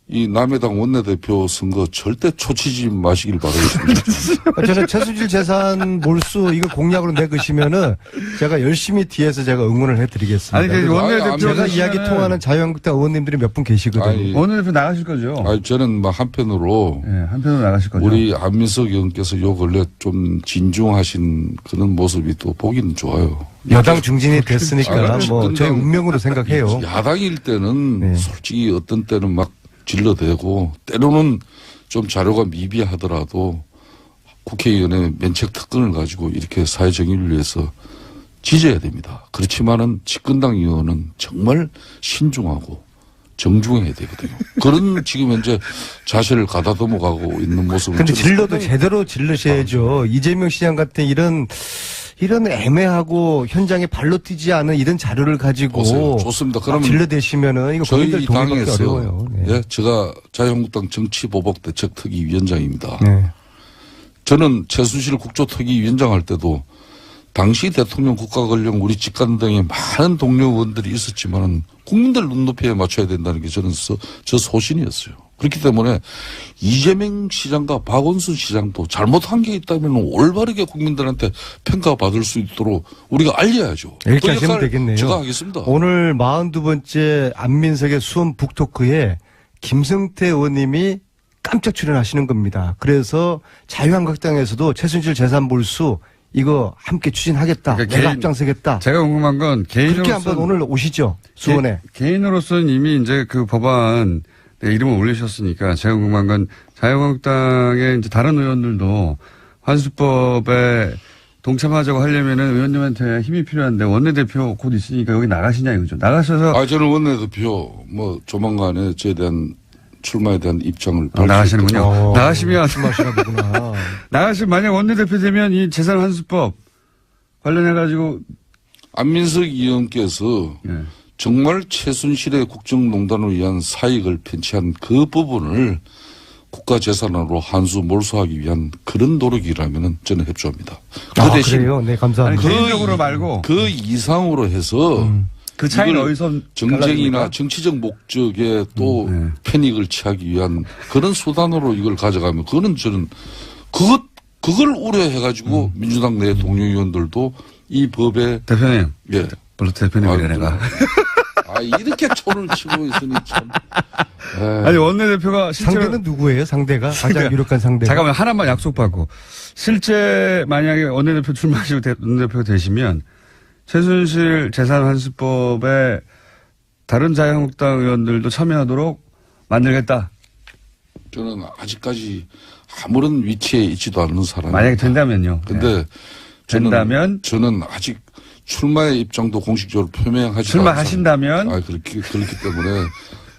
이 남해당 원내대표 선거 절대 초치지 마시길 바라겠습니다. 저는 최순실 재산 몰수 이거 공약으로 내거시면은 제가 열심히 뒤에서 제가 응원을 해드리겠습니다. 아니, 그 원내대표 제가 되시면은 이야기 통하는 자유한국당 의원님들이 몇 분 계시거든요. 아니, 원내대표 나가실 거죠? 아니, 저는 뭐 한편으로 네, 한편으로 나가실 거죠? 우리 안민석 의원께서 요 근래 좀 진중하신 그런 모습이 또 보기는 좋아요. 여당 중진이 됐으니까 아, 뭐 저희 운명으로 생각해요. 야당일 때는 네. 솔직히 어떤 때는 막 질러대고 때로는 좀 자료가 미비하더라도 국회의원의 면책 특권을 가지고 이렇게 사회 정의를 위해서 지져야 됩니다. 그렇지만은 집권당 의원은 정말 신중하고 정중해야 되거든요. 그런 지금 현재 자세를 가다듬어 가고 있는 모습을. 근데 저는 질러도 상당히 제대로 질르셔야죠. 이재명 시장 같은 이런 애매하고 현장에 발로 뛰지 않은 이런 자료를 가지고 보세요. 좋습니다. 그러면 질러대시면은 이거 국민들 저희 동의받기 당에서 어려워요. 네. 예, 제가 자유한국당 정치보복대책특위위원장입니다. 네. 저는 최순실 국조특위위원장 할 때도 당시 대통령 국가권력 우리 직관 등의 많은 동료 의원들이 있었지만은 국민들 눈높이에 맞춰야 된다는 게 저는 저 소신이었어요. 그렇기 때문에 이재명 시장과 박원순 시장도 잘못한 게 있다면 올바르게 국민들한테 평가받을 수 있도록 우리가 알려야죠. 이렇게 그 하시면 역할 되겠네요. 제가 하겠습니다. 오늘 42번째 안민석의 수원 북토크에 김성태 의원님이 깜짝 출연하시는 겁니다. 그래서 자유한국당에서도 최순실 재산 몰수 이거 함께 추진하겠다. 그러니까 내가 개인- 앞장서겠다. 제가 궁금한 건 그렇게 개인으로서 한번 오늘 오시죠. 수원에. 개인으로서는 이미 이제 그 법안 이름을 올리셨으니까 제가 궁금한 건 자유한국당의 이제 다른 의원들도 환수법에 동참하자고 하려면은 의원님한테 힘이 필요한데 원내대표 곧 있으니까 여기 나가시냐 이거죠. 나가셔서 저는 원내대표 조만간에 저에 대한 출마에 대한 입장을 나가시는군요. 나가시면 말씀하시나 보구나. 나가시면 만약 원내대표 되면 이 재산 환수법 관련해 가지고 안민석 의원께서 예. 정말 최순실의 국정농단을 위한 사익을 편취한 그 부분을 국가재산으로 환수 몰수하기 위한 그런 노력이라면 저는 협조합니다. 그 대신 그래요? 네, 아니, 감사합니다. 개인적으로 말고 그 이상으로 해서 그 차이는 이걸 어디서 정쟁이나 갈라집니까? 정치적 목적에 또 네. 패닉을 취하기 위한 그런 수단으로 이걸 가져가면 그거는 저는 그걸 우려해가지고 민주당 내 동료 의원들도 이 법에 대표님. 예. 별로 대표님이래 내가. 이렇게 촌을 치고 있으니 참. 아니 원내대표가 실제로 상대는 누구예요? 상대가 가장 유력한 상대가. 잠깐만 하나만 약속받고 실제 만약에 원내대표 출마하시고 원내대표 되시면 최순실 재산환수법에 다른 자유한국당 의원들도 참여하도록 만들겠다. 저는 아직까지 아무런 위치에 있지도 않는 사람입니다. 만약에 된다면요. 근데 네. 된다면 저는 아직 출마의 입장도 공식적으로 표명하지 출마하신다면 그렇기 때문에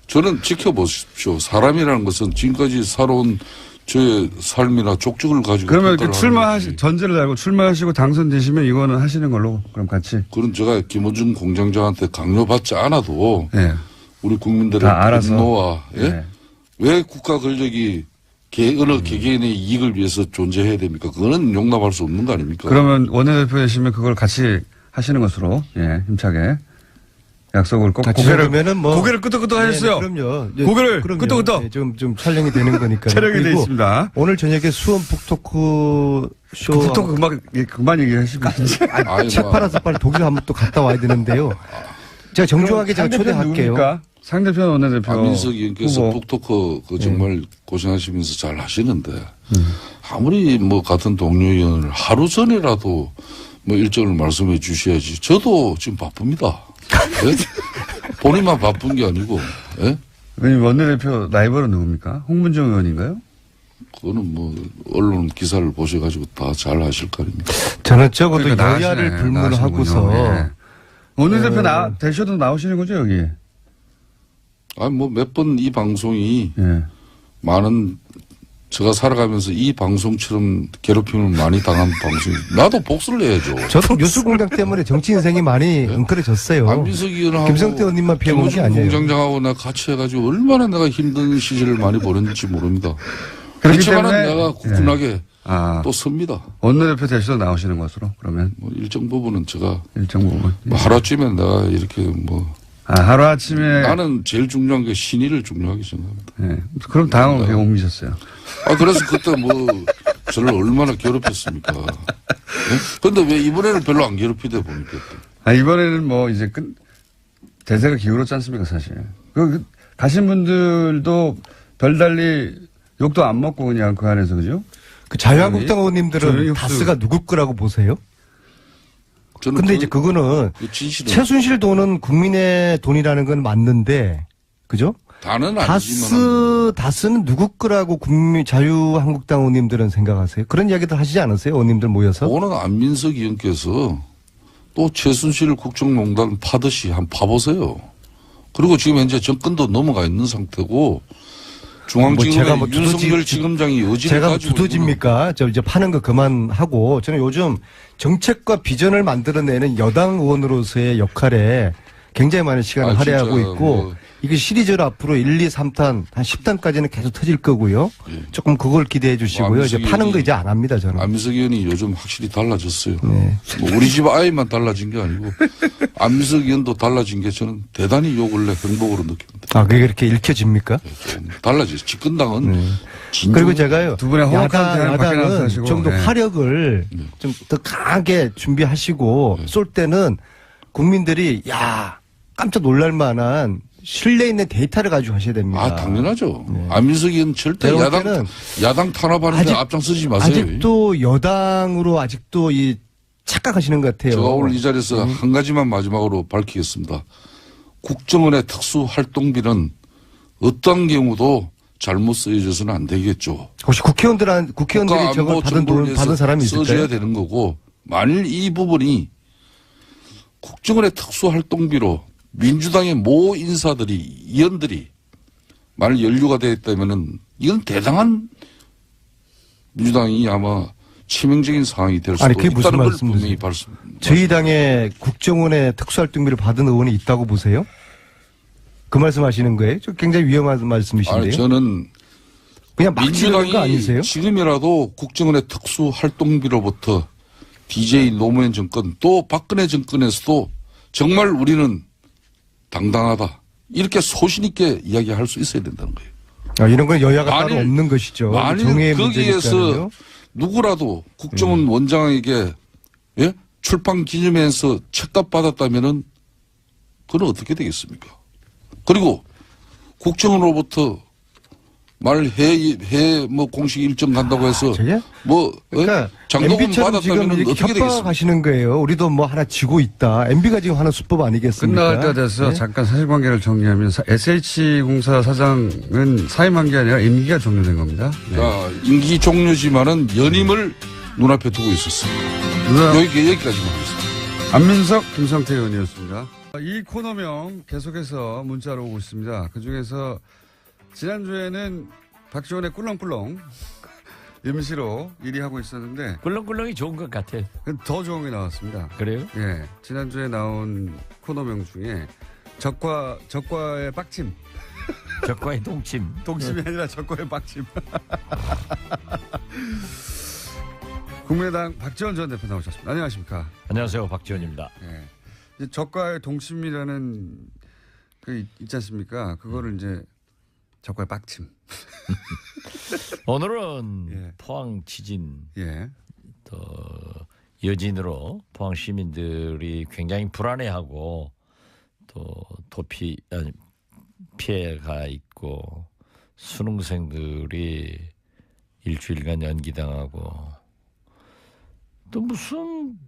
저는 지켜보십시오. 사람이라는 것은 지금까지 살아온 저의 삶이나 족적을 가지고 그러면 평가를 그 하는 거지. 전제를 달고 출마하시고 당선되시면 이거는 하시는 걸로 그럼 같이. 그런 제가 김원준 공장장한테 강요받지 않아도 네. 우리 국민들의 다 알아서. 분노와 네. 왜 국가 권력이 어느 개개인의 이익을 위해서 존재해야 됩니까? 그거는 용납할 수 없는 거 아닙니까? 그러면 원내대표 되시면 그걸 같이 하시는 것으로 힘차게 약속을 꼭 그러면은 고개를 끄덕끄덕 하셨어요. 네, 그럼요. 네, 고개를 그럼요. 끄덕끄덕. 네, 좀 촬영이 되는 거니까. 촬영이 돼 있습니다. 오늘 저녁에 수원 북토크 쇼. 북토크 그만 얘기하시고. 책팔아서 빨리 독일 한번 또 갔다 와야 되는데요. 제가 정중하게 제가 초대할게요. 상대편 원내대표. 안민석 의원께서 후보. 북토크 정말 고생하시면서 잘 하시는데 아무리 같은 동료 의원을 하루 전이라도 일정을 말씀해 주셔야지. 저도 지금 바쁩니다. 예? 본인만 바쁜 게 아니고. 예? 원내대표 라이벌은 누굽니까? 홍문정 의원인가요? 그거는 언론 기사를 보셔가지고 다 잘 하실 거 아닙니까? 저는 적어도 그러니까 여야를 나가시네. 불문하고서 나가시는군요. 예. 원내대표 되셔도 나오시는 거죠 여기? 몇 번 이 방송이 예. 많은 제가 살아가면서 이 방송처럼 괴롭힘을 많이 당한 방송이 나도 복수를 해야죠. 저도 뉴스공장 때문에 정치 인생이 많이 엉클어졌어요. 안민석 의원하고 김성태 의원님만 피해본 게 김호중 아니에요. 공장장하고 내가 같이 해가지고 얼마나 내가 힘든 시절을 많이 보냈는지 모릅니다. 그렇기 그렇지만 때문에 내가 굳건하게 아, 또 섭니다. 원내대표 되셔도 나오시는 것으로 그러면 일정 부분은 제가 일정 부분. 하루아침에 내가 이렇게 하루 아침에. 나는 제일 중요한 게 신의를 중요하게 생각합니다. 예. 그럼 당을 왜 옮기셨어요? 그래서 그때 저를 얼마나 괴롭혔습니까? 근데 왜 이번에는 별로 안 괴롭히다 보니까 또. 이번에는 이제 대세가 기울었지 않습니까, 사실. 가신 분들도 별달리 욕도 안 먹고 그냥 그 안에서, 그죠? 그 자유한국당 의원님들은 저는 다스가 누구 거라고 보세요? 저는 근데 이제 그거는 진실은 최순실 돈은 국민의 돈이라는 건 맞는데, 그죠? 다는 아니지만 다스는 누구 거라고 국민 자유한국당 의원님들은 생각하세요? 그런 이야기들 하시지 않으세요? 의원님들 모여서? 워낙 안민석 의원께서 또 최순실 국정농단 파듯이 한번 파보세요. 그리고 지금 현재 정권도 넘어가 있는 상태고 중앙지검의 윤석열 지검장이 의지를 제가 가지고 두더집니까? 저 이제 파는 거 그만하고 저는 요즘 정책과 비전을 만들어내는 여당 의원으로서의 역할에 굉장히 많은 시간을 아, 할애하고 진짜 있고 뭐. 이게 시리즈로 앞으로 1, 2, 3탄 한 10탄까지는 계속 터질 거고요. 예. 조금 그걸 기대해 주시고요. 이제 파는 거 이제 안 합니다, 저는. 안민석 의원이 요즘 확실히 달라졌어요. 네. 뭐 우리 집 아이만 달라진 게 아니고 안민석 의원도 달라진 게 저는 대단히 요 근래 행복으로 느낍니다. 아, 그게 그렇게 읽혀집니까? 좀 달라졌어요. 집권당은 그리고 제가요. 두 분의 허락한 제안을 받게 야당은 하시고, 좀 더 네. 화력을 좀 더 강하게 준비하시고 쏠 때는 국민들이 야 깜짝 놀랄 만한 신뢰 있는 데이터를 가지고 하셔야 됩니다. 아 당연하죠. 안민석 의원 절대 제가 볼 때는 야당 탄압하는 데 앞장서지 마세요. 아직도 여당으로 아직도 이 착각하시는 것 같아요. 제가 오늘 이 자리에서 한 가지만 마지막으로 밝히겠습니다. 국정원의 특수활동비는 어떤 경우도 잘못 쓰여져서는 안 되겠죠. 혹시 국회의원들이 저걸 받은 사람이 써줘야 있을까요? 되는 거고 만일 이 부분이 국정원의 특수활동비로 민주당의 모 인사들이 의원들이 만일 연루가 되어 있다면은 이건 대단한 민주당이 아마 치명적인 상황이 될 수도 아니, 그게 무슨 있다는 걸 말씀이세요? 분명히 말씀. 저희 당에 국정원의 특수활동비를 받은 의원이 있다고 보세요? 그 말씀하시는 거예요? 저 굉장히 위험한 말씀이신데요. 아니 저는 그냥 막 치는 거 민주당이 아니세요? 지금이라도 국정원의 특수활동비로부터 DJ 노무현 정권 또 박근혜 정권에서도 정말 우리는 당당하다. 이렇게 소신 있게 이야기할 수 있어야 된다는 거예요. 아, 이런 건 여야가 만일- 따로 없는 것이죠. 만일 정의의 거기에서 문제니까요. 누구라도 국정원 원장에게 예? 출판 기념회에서 책값 받았다면은 그건 어떻게 되겠습니까? 그리고 국정원으로부터 말 뭐 공식 일정 간다고 해서 저게? 뭐 그러니까 장도금 MB처럼 지금 받았다면 이렇게 어떻게 되겠습니까? 협박하시는 거예요. 우리도 뭐 하나 지고 있다. MB가 지금 하는 수법 아니겠습니까? 끝날 때 돼서 네? 잠깐 사실관계를 정리하면 SH공사 사장은 사임한 게 아니라 임기가 종료된 겁니다. 네. 자, 임기 종료지만은 연임을 눈앞에 두고 있었습니다. 여기까지만 하겠습니다. 안민석, 김성태 의원이었습니다. 이 코너명 계속해서 문자로 오고 있습니다. 그중에서 지난주에는 박지원의 꿀렁꿀렁 임시로 1위 하고 있었는데 꿀렁꿀렁이 좋은 것 같아요. 더 좋은 게 나왔습니다. 그래요? 예, 지난주에 나온 코너명 중에 적과의 빡침. 적과의 동침. 동심이 아니라 적과의 빡침. 국민의당 박지원 전 대표 나오셨습니다. 안녕하십니까? 안녕하세요, 박지원입니다. 예. 이제 적과의 동심이라는 그 있지 않습니까? 그거를 이제 적과의 빡침. 오늘은 예. 포항 지진 예. 또 여진으로 포항 시민들이 굉장히 불안해하고 또 피해가 있고 수능생들이 일주일간 연기당하고 또 무슨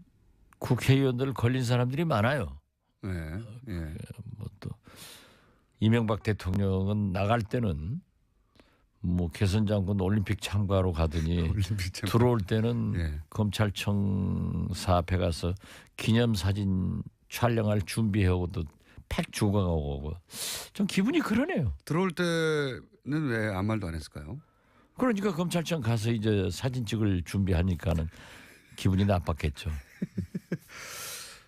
국회의원들 걸린 사람들이 많아요. 예. 예. 뭐 또 이명박 대통령은 나갈 때는 뭐 개선 장군 올림픽 참가로 가더니 올림픽 참. 들어올 때는 예. 검찰청사 앞에 가서 기념사진 촬영할 준비해오고도 팩 주고 가고 좀 기분이 그러네요. 들어올 때는 왜 아무 말도 안 했을까요? 그러니까 검찰청 가서 이제 사진 찍을 준비하니까는 기분이 나빴겠죠.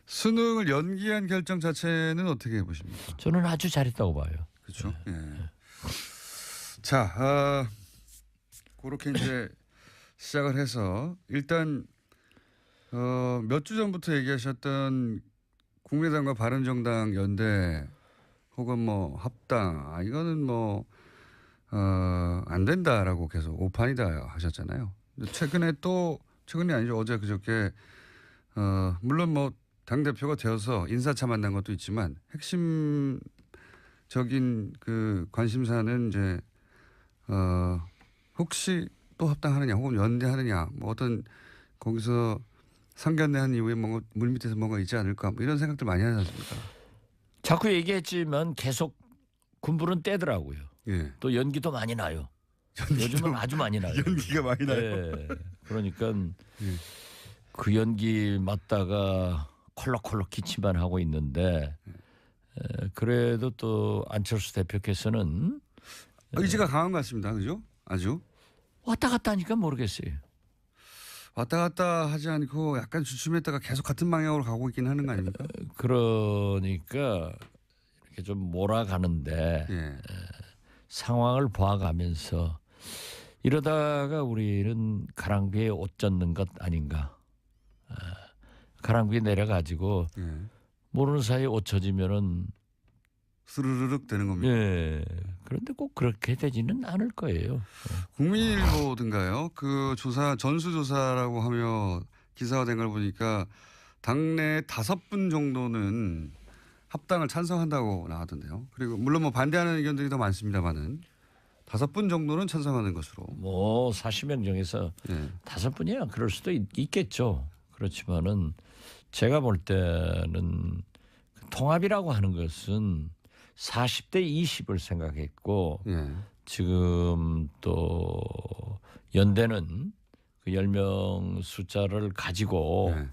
수능을 연기한 결정 자체는 어떻게 보십니까? 저는 아주 잘했다고 봐요. 그렇죠. 예. 자, 그렇게 이제 시작을 해서 일단 몇 주 전부터 얘기하셨던 국민의당과 바른정당 연대 혹은 뭐 합당 이거는 뭐 안 된다라고 계속 오판이다 하셨잖아요. 최근이 아니죠. 어제 그저께 물론 뭐 당대표가 되어서 인사차 만난 것도 있지만 핵심적인 그 관심사는 이제 혹시 또 합당하느냐 혹은 연대하느냐 뭐 어떤 거기서 상견례한 이후에 뭔가 물밑에서 뭔가 있지 않을까 뭐 이런 생각들 많이 하지 않습니까? 자꾸 얘기했지만 계속 군불은 떼더라고요. 예. 또 연기도 많이 나요. 요즘은 아주 많이 나요. 연기가 많이 나요. 예. 그러니까 그 연기 맡다가 콜록콜록 기침만 하고 있는데 그래도 또 안철수 대표께서는 의지가 강한 것 같습니다. 그죠? 아주. 왔다 갔다 하니까 모르겠어요. 왔다 갔다 하지 않고 약간 주춤했다가 계속 같은 방향으로 가고 있긴 하는 거 아닙니까? 그러니까 이렇게 좀 몰아가는데 예. 상황을 봐가면서 이러다가 우리는 가랑비에 옷 젖는 것 아닌가. 가랑비에 내려가지고 예. 모르는 사이에 옷 젖으면은 스르르륵 되는 겁니다. 예. 그런데 꼭 그렇게 되지는 않을 거예요. 국민일보든가요. 그 조사 전수조사라고 하며 기사화된 걸 보니까 당내 5분 정도는 합당을 찬성한다고 나왔던데요. 그리고 물론 뭐 반대하는 의견들이 더 많습니다만은 5분 정도는 찬성하는 것으로. 뭐 40명 중에서 예. 5분이야 그럴 수도 있겠죠. 그렇지만은 제가 볼 때는 통합이라고 하는 것은 40대 20을 생각했고 예. 지금 또 연대는 그 10명 숫자를 가지고 예.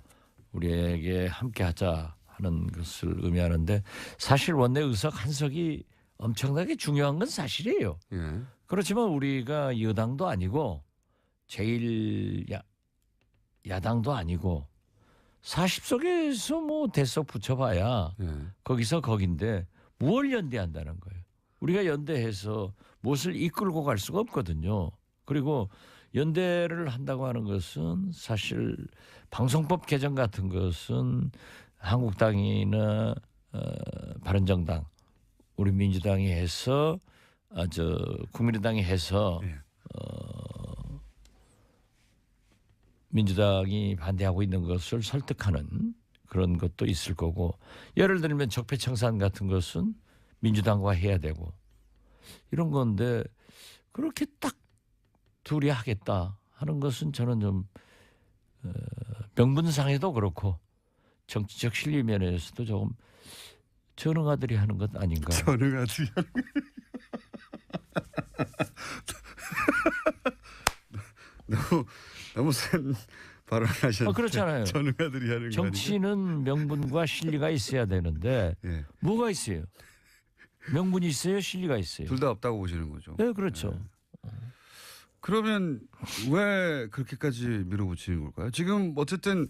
우리에게 함께 하자 하는 것을 의미하는데 사실 원내 의석 한 석이 엄청나게 중요한 건 사실이에요. 예. 그렇지만 우리가 여당도 아니고 제일 야당도 아니고 40석에서 뭐 대석 붙여봐야 예. 거기서 거긴데 뭘 연대한다는 거예요. 우리가 연대해서 무엇을 이끌고 갈 수가 없거든요. 그리고 연대를 한다고 하는 것은 사실 방송법 개정 같은 것은 한국당이나 바른정당, 우리 민주당이 해서 국민의당이 해서 예. 민주당이 반대하고 있는 것을 설득하는 그런 것도 있을 거고 예를 들면 적폐청산 같은 것은 민주당과 해야 되고 이런 건데 그렇게 딱 둘이 하겠다 하는 것은 저는 좀 명분상에도 그렇고 정치적 실리 면에서도 조금 전응아들이 하는 것 아닌가. 전응아들이 하는 너무 센 발언하셨는데. 그렇잖아요. 전응아들이 하는 거 정치는 명분과 실리가 있어야 되는데 예. 뭐가 있어요? 명분이 있어요? 실리가 있어요? 둘 다 없다고 보시는 거죠. 네, 그렇죠. 그러면 왜 그렇게까지 밀어붙이는 걸까요? 지금 어쨌든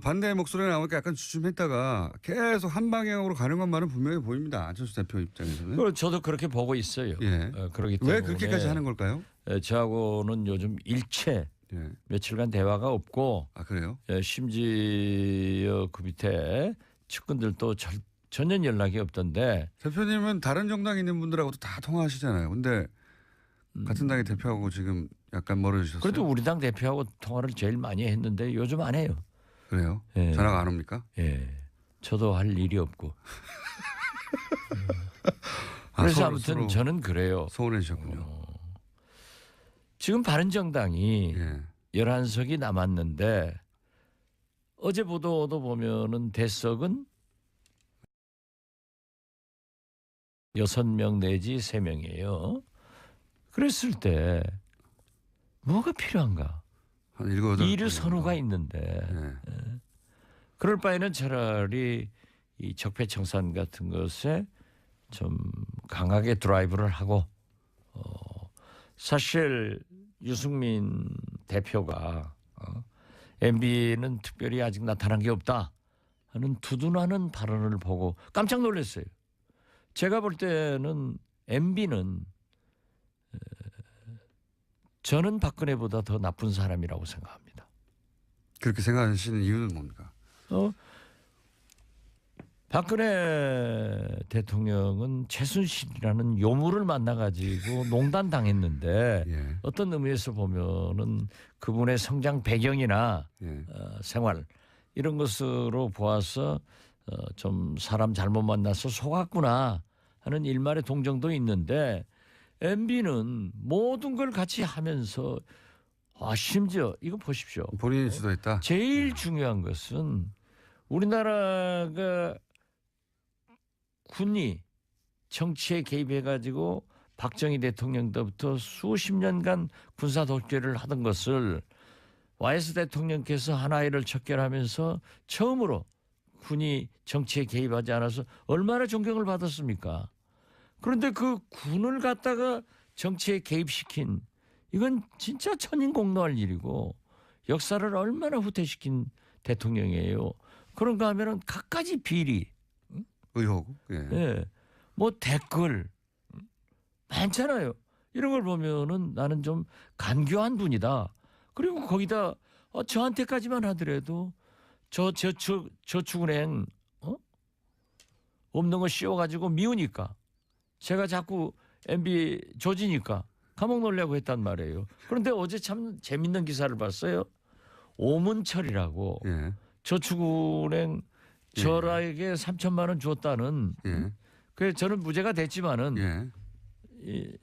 반대의 목소리가 나오니까 약간 주춤했다가 계속 한 방향으로 가는 것만은 분명히 보입니다. 안철수 대표 입장에서는. 저도 그렇게 보고 있어요. 예. 그렇기 때문에 왜 그렇게까지 하는 걸까요? 저하고는 요즘 일체 예. 며칠간 대화가 없고 아 그래요? 심지어 그 밑에 측근들도 전혀 연락이 없던데 대표님은 다른 정당에 있는 분들하고도 다 통화하시잖아요. 근데 같은 당의 대표하고 지금 약간 멀어지셨어요. 그래도 우리 당 대표하고 통화를 제일 많이 했는데 요즘 안 해요. 그래요? 예. 전화가 안 옵니까? 예. 저도 할 일이 없고. 아, 그래서 서로, 아무튼 서로 저는 그래요. 서운해지셨군요. 지금 바른정당이 예. 11석이 남았는데 어제 보도도 보면은 대석은 6명 내지 3명이에요. 그랬을 때 뭐가 필요한가? 한 7, 8 이르 선우가 있는데 예. 그럴 바에는 차라리 이 적폐청산 같은 것에 좀 강하게 드라이브를 하고 사실 유승민 대표가 MB는 특별히 아직 나타난 게 없다 하는 두둔하는 발언을 보고 깜짝 놀랐어요. 제가 볼 때는 MB는 저는 박근혜보다 더 나쁜 사람이라고 생각합니다. 그렇게 생각하시는 이유는 뭡니까? 박근혜 대통령은 최순실이라는 요물을 만나가지고 농단당했는데 예. 어떤 의미에서 보면은 그분의 성장 배경이나 예. 생활 이런 것으로 보아서 좀 사람 잘못 만나서 속았구나 하는 일말의 동정도 있는데 MB는 모든 걸 같이 하면서 심지어 이거 보십시오. 본인이 주도했다. 제일 중요한 것은 우리나라가 군이 정치에 개입해가지고 박정희 대통령 때부터 수십 년간 군사 독재를 하던 것을 YS 대통령께서 하나이를 척결하면서 처음으로 군이 정치에 개입하지 않아서 얼마나 존경을 받았습니까? 그런데 그 군을 갖다가 정치에 개입시킨 이건 진짜 천인공노할 일이고 역사를 얼마나 후퇴시킨 대통령이에요. 그런가 하면은 갖가지 비리, 의혹. 예. 예, 뭐 댓글 많잖아요. 이런 걸 보면은 나는 좀 간교한 분이다. 그리고 거기다 저한테까지만 하더라도 저축은행 없는 거 씌워가지고 미우니까 제가 자꾸 MB 조지니까 감옥 놀려고 했단 말이에요. 그런데 어제 참 재밌는 기사를 봤어요. 오문철이라고 예. 저축은행 저라에게 3천만 원 줬다는 예. 그래서 저는 무죄가 됐지만은 예. 이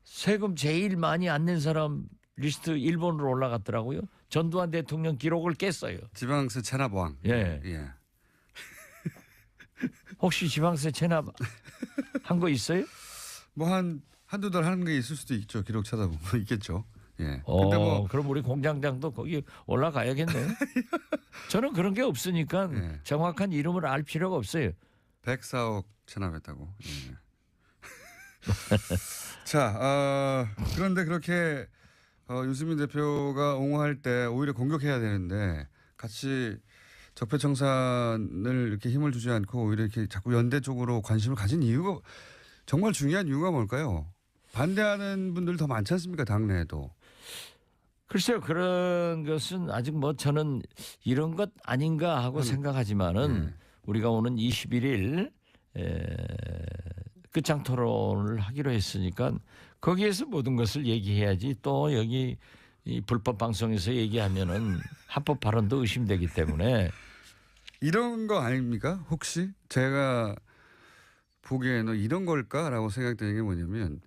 세금 제일 많이 안 낸 사람 리스트 1번으로 올라갔더라고요. 전두환 대통령 기록을 깼어요. 지방세 체납왕. 예. 예. 혹시 지방세 체납 한 거 있어요? 뭐 한두 달 하는 게 있을 수도 있죠. 기록 찾아보면 있겠죠. 예. 근데 뭐 그럼 우리 공장장도 거기 올라가야겠네. 저는 그런 게 없으니까 예. 정확한 이름을 알 필요가 없어요. 104억 체납했다고. 예. 자, 그런데 그렇게 유승민 대표가 옹호할 때 오히려 공격해야 되는데 같이 적폐청산을 이렇게 힘을 주지 않고 오히려 이렇게 자꾸 연대 쪽으로 관심을 가진 이유가 정말 중요한 이유가 뭘까요? 반대하는 분들 더 많지 않습니까? 당내에도. 글쎄요. 그런 것은 아직 뭐 저는 이런 것 아닌가 하고 생각하지만은 우리가 오는 21일 끝장 토론을 하기로 했으니까 거기에서 모든 것을 얘기해야지 또 여기 이 불법 방송에서 얘기하면은 합법 발언도 의심되기 때문에 이런 거 아닙니까? 혹시 제가 보기에는 이런 걸까라고 생각되는 게 뭐냐면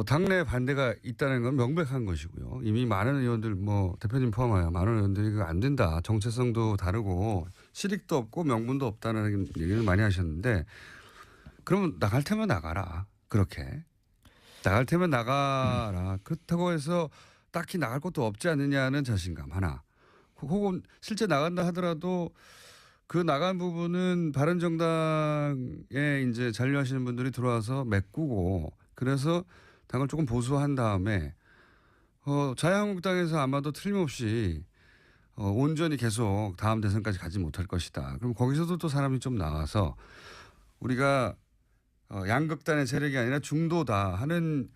당내 반대가 있다는 건 명백한 것이고요. 이미 많은 의원들 뭐 대표님 포함하여 많은 의원들이 그거 안 된다. 정체성도 다르고 실익도 없고 명분도 없다는 얘기를 많이 하셨는데 그러면 나갈 테면 나가라. 그렇게. 나갈 테면 나가라. 그렇다고 해서 딱히 나갈 것도 없지 않느냐는 자신감 하나. 혹은 실제 나간다 하더라도 그 나간 부분은 바른정당에 이제 잔류하시는 분들이 들어와서 메꾸고 그래서 당을 조금 보수한 다음에 자유한국당에서 아마도 틀림없이 온전히 계속 다음 대선까지 가지 못할 것이다. 그럼 거기서도 또 사람이 좀 나와서 우리가 양극단의 세력이 아니라 중도다 하는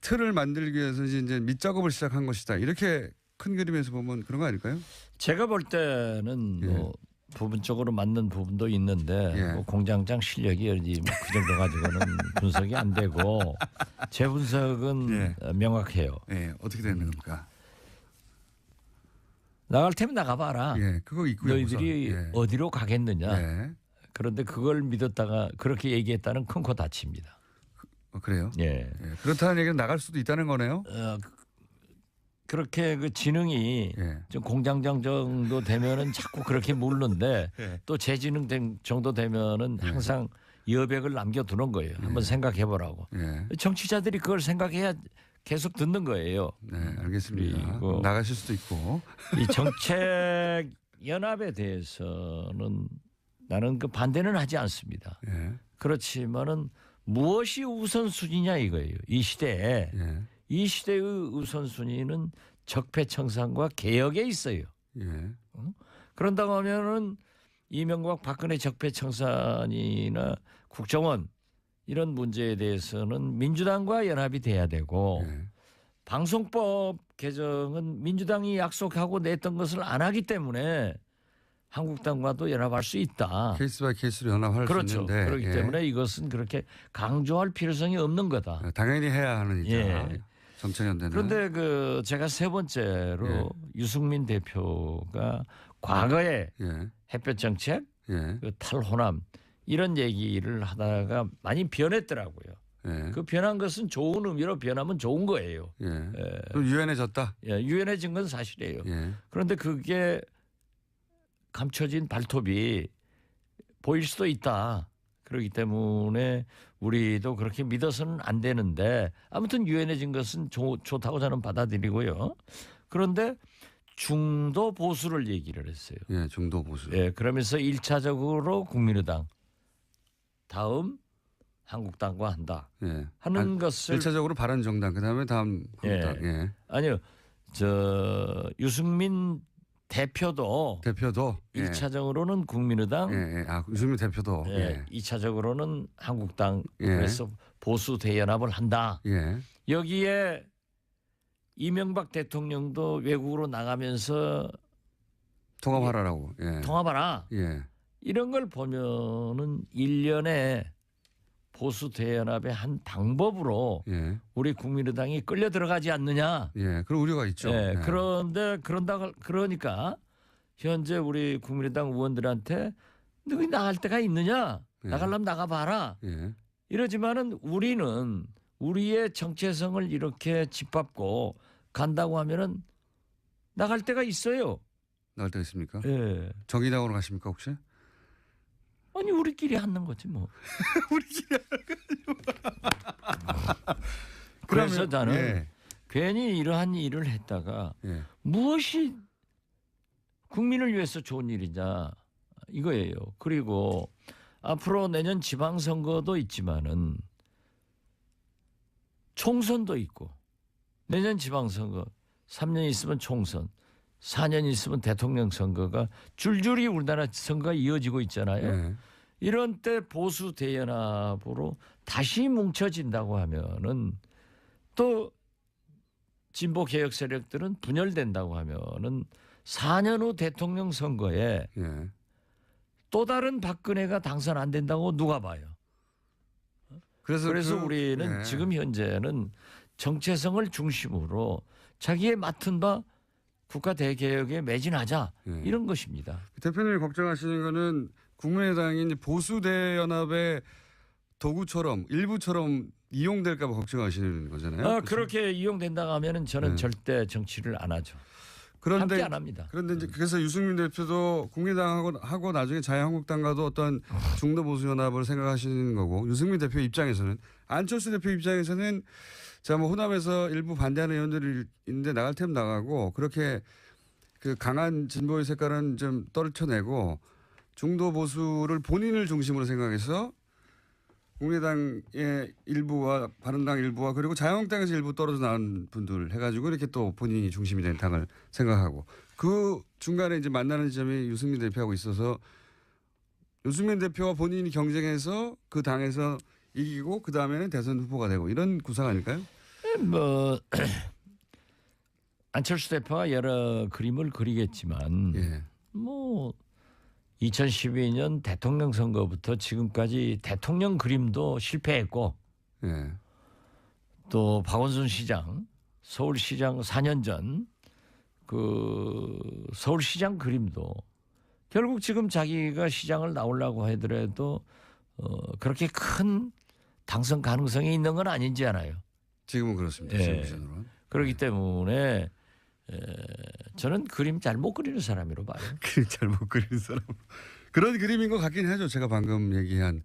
틀을 만들기 위해서 이제 밑작업을 시작한 것이다. 이렇게 큰 그림에서 보면 그런 거 아닐까요? 제가 볼 때는 뭐 부분적으로 맞는 부분도 있는데 뭐 공장장 실력이 어디 뭐 그 정도 가지고는 분석이 안 되고 제 분석은 명확해요. 예, 어떻게 되는 겁니까? 나갈 테면 나가봐라. 예, 그거 있고요. 너희들이 우선. 어디로 가겠느냐. 예. 그런데 그걸 믿었다가 그렇게 얘기했다는 큰 코 다칩니다. 그래요? 예. 예. 그렇다는 얘기는 나갈 수도 있다는 거네요. 그렇게 그 지능이 좀 공장장 정도 되면은 자꾸 그렇게 묻는데 또 재지능 정도 되면은 항상 여백을 남겨두는 거예요. 한번 생각해 보라고. 정치자들이 그걸 생각해야 계속 듣는 거예요. 네, 알겠습니다. 그리고 나가실 수도 있고. 이 정책 연합에 대해서는 나는 그 반대는 하지 않습니다. 그렇지만은 무엇이 우선순위냐 이거예요. 이 시대에. 이 시대의 우선순위는 적폐청산과 개혁에 있어요. 그런다고 하면은 이명박 박근혜 적폐청산이나 국정원 이런 문제에 대해서는 민주당과 연합이 돼야 되고 방송법 개정은 민주당이 약속하고 냈던 것을 안 하기 때문에 한국당과도 연합할 수 있다. 케이스 바이 케이스로 연합할 수 있는데. 그렇기 때문에 이것은 그렇게 강조할 필요성이 없는 거다. 당연히 해야 하는 일이죠. 정책연대는. 그런데 그 제가 세 번째로 유승민 대표가 과거에 햇볕 정책, 그 탈호남 이런 얘기를 하다가 많이 변했더라고요. 그 변한 것은 좋은 의미로 변하면 좋은 거예요. 좀 유연해졌다. 유연해진 건 사실이에요. 그런데 그게 감춰진 발톱이 보일 수도 있다. 그렇기 때문에 우리도 그렇게 믿어서는 안 되는데 아무튼 유연해진 것은 좋다고 저는 받아들이고요. 그런데 중도 보수를 얘기를 했어요. 예, 중도 보수. 예, 그러면서 1차적으로 국민의당 다음 한국당과 한다. 예. 하는 것을 1차적으로 바른정당 그다음에 다음 한국당. 예. 아니요. 유승민 대표도 예. 1차적으로는 국민의당, 예. 아, 유승민 대표도. 예. 2차적으로는 한국당. 예. 그래서 보수 대연합을 한다. 예. 여기에 이명박 대통령도 외국으로 나가면서 통합하라라고. 예. 통합하라. 예. 이런 걸 보면은 일련의 보수 대연합의 한 방법으로 예. 우리 국민의당이 끌려 들어가지 않느냐. 예. 그런 우려가 있죠. 예. 예. 그러니까 현재 우리 국민의당 의원들한테 너희 나갈 데가 있느냐? 예. 나가려면 나가봐라. 예. 이러지만은 우리는 우리의 정체성을 이렇게 짓밟고 간다고 하면은 나갈 데가 있어요. 나갈 데가 있습니까? 예. 정의당으로 가십니까 혹시? 아니 우리끼리 하는 거지 뭐. 그래서 나는 예. 괜히 이러한 일을 했다가 예. 무엇이 국민을 위해서 좋은 일이냐 이거예요. 그리고 앞으로 내년 지방선거도 있지만은 총선도 있고 내년 지방선거 3년 있으면 총선 4년 있으면 대통령 선거가 줄줄이 우리나라 선거가 이어지고 있잖아요. 예. 이런 때 보수 대연합으로 다시 뭉쳐진다고 하면은 또 진보 개혁 세력들은 분열된다고 하면은 4년 후 대통령 선거에 예. 또 다른 박근혜가 당선 안 된다고 누가 봐요. 그래서 우리는 예. 지금 현재는 정체성을 중심으로 자기의 맡은 바 국가 대개혁에 매진하자 예. 이런 것입니다. 대표님이 걱정하시는 거는 국민의당이 이제 보수대연합의 도구처럼 일부처럼 이용될까 봐 걱정하시는 거잖아요. 그렇죠? 그렇게 이용된다고 하면은 저는 네. 절대 정치를 안 하죠. 그런데 함께 안 합니다. 그런데 이제 그래서 유승민 대표도 국민의당하고 나중에 자유한국당과도 어떤 중도 보수 연합을 생각하시는 거고 유승민 대표 입장에서는 안철수 대표 입장에서는 자 뭐 호남에서 일부 반대하는 의원들이 있는데 나갈 테면 나가고 그렇게 그 강한 진보의 색깔은 좀 떨쳐내고 중도 보수를 본인을 중심으로 생각해서 국민의당의 일부와 바른당 일부와 그리고 자유한국당에서 일부 떨어져 나온 분들 해가지고 이렇게 또 본인이 중심이 된 당을 생각하고 그 중간에 이제 만나는 지점이 유승민 대표하고 있어서 유승민 대표와 본인이 경쟁해서 그 당에서 이기고 그 다음에는 대선 후보가 되고 이런 구상 아닐까요? 뭐 안철수 대표가 여러 그림을 그리겠지만 예. 뭐 2012년 대통령 선거부터 지금까지 대통령 그림도 실패했고 예. 또 박원순 시장 서울시장 4년 전 그 서울시장 그림도 결국 지금 자기가 시장을 나오려고 하더라도 그렇게 큰 당선 가능성이 있는 건 아닌지 알아요. 지금은 그렇습니다. 예. 지금 기준으로는. 그렇기 때문에 저는 그림 잘 못 그리는 사람으로 봐요. 그림 잘못 그리는 사람. 그런 그림인 것 같긴 하죠. 제가 방금 얘기한.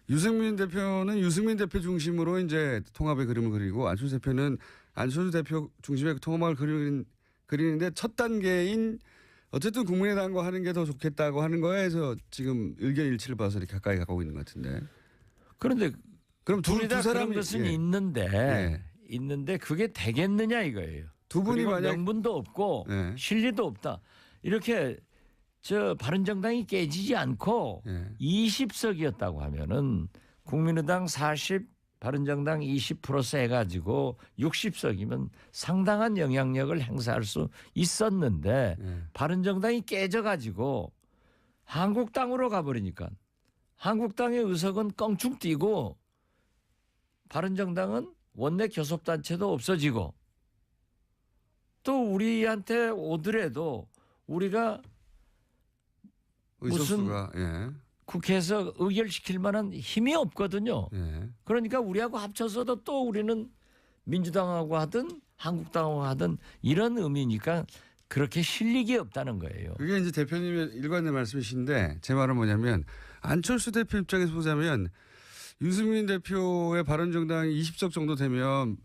유승민 대표는 유승민 대표 중심으로 이제 통합의 그림을 그리고 안철수 대표는 안철수 대표 중심의 통합을 그리는데 첫 단계인 어쨌든 국민의당과 하는 게 더 좋겠다고 하는 거에서 지금 의견 일치를 봐서 이렇게 가까이 가고 있는 것 같은데. 그런데 그럼 둘이 다 사람이 그런 것은 예. 있는데 그게 되겠느냐 이거예요. 두 분이 그리고 만약 명분도 없고 예. 실리도 없다. 이렇게 바른정당이 깨지지 않고 예. 20석이었다고 하면은 국민의당 40, 바른정당 20 플러스 해가지고 60석이면 상당한 영향력을 행사할 수 있었는데 예. 바른정당이 깨져가지고 한국당으로 가버리니까 한국당의 의석은 껑충 뛰고 바른정당은 원내 교섭단체도 없어지고 또 우리한테 오더라도 우리가 의석수가 예. 국회에서 의결시킬 만한 힘이 없거든요. 예. 그러니까 우리하고 합쳐서도 또 우리는 민주당하고 하든 한국당하고 하든 이런 의미니까 그렇게 실력이 없다는 거예요. 그게 이제 대표님의 일관된 말씀이신데 제 말은 뭐냐면 안철수 대표 입장에서 보자면 유승민 대표의 바른정당이 20석 정도 되면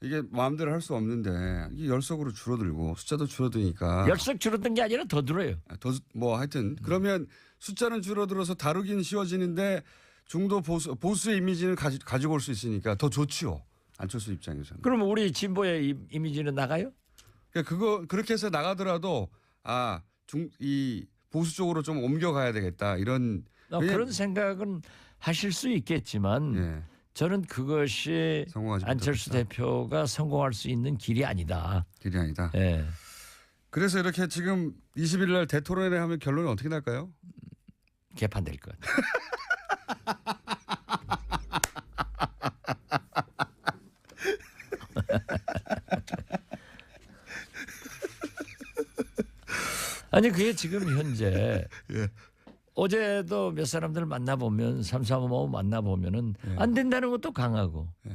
이게 마음대로 할 수 없는데 이게 10석으로 줄어들고 숫자도 줄어드니까 열석 줄어든 게 아니라 더 들어요. 뭐 하여튼 그러면 숫자는 줄어들어서 다루기는 쉬워지는데 중도 보수의 이미지는 가지고 올 수 있으니까 더 좋지요. 안철수 입장에서는. 그러면 우리 진보의 이미지는 나가요? 그러니까 그렇게 해서 나가더라도 이 보수 쪽으로 좀 옮겨가야 되겠다 이런 그런 생각은 하실 수 있겠지만 예. 저는 그것이 성공하지 안철수 못했다. 대표가 성공할 수 있는 길이 아니다. 길이 아니다. 예. 그래서 이렇게 지금 20일 날 대토론회 하면 결론이 어떻게 날까요? 개판될 것 같아요. 아니 그게 지금 현재 예. 어제도 몇 사람들 만나보면 삼삼오오 만나보면은 안 된다는 것도 강하고 예.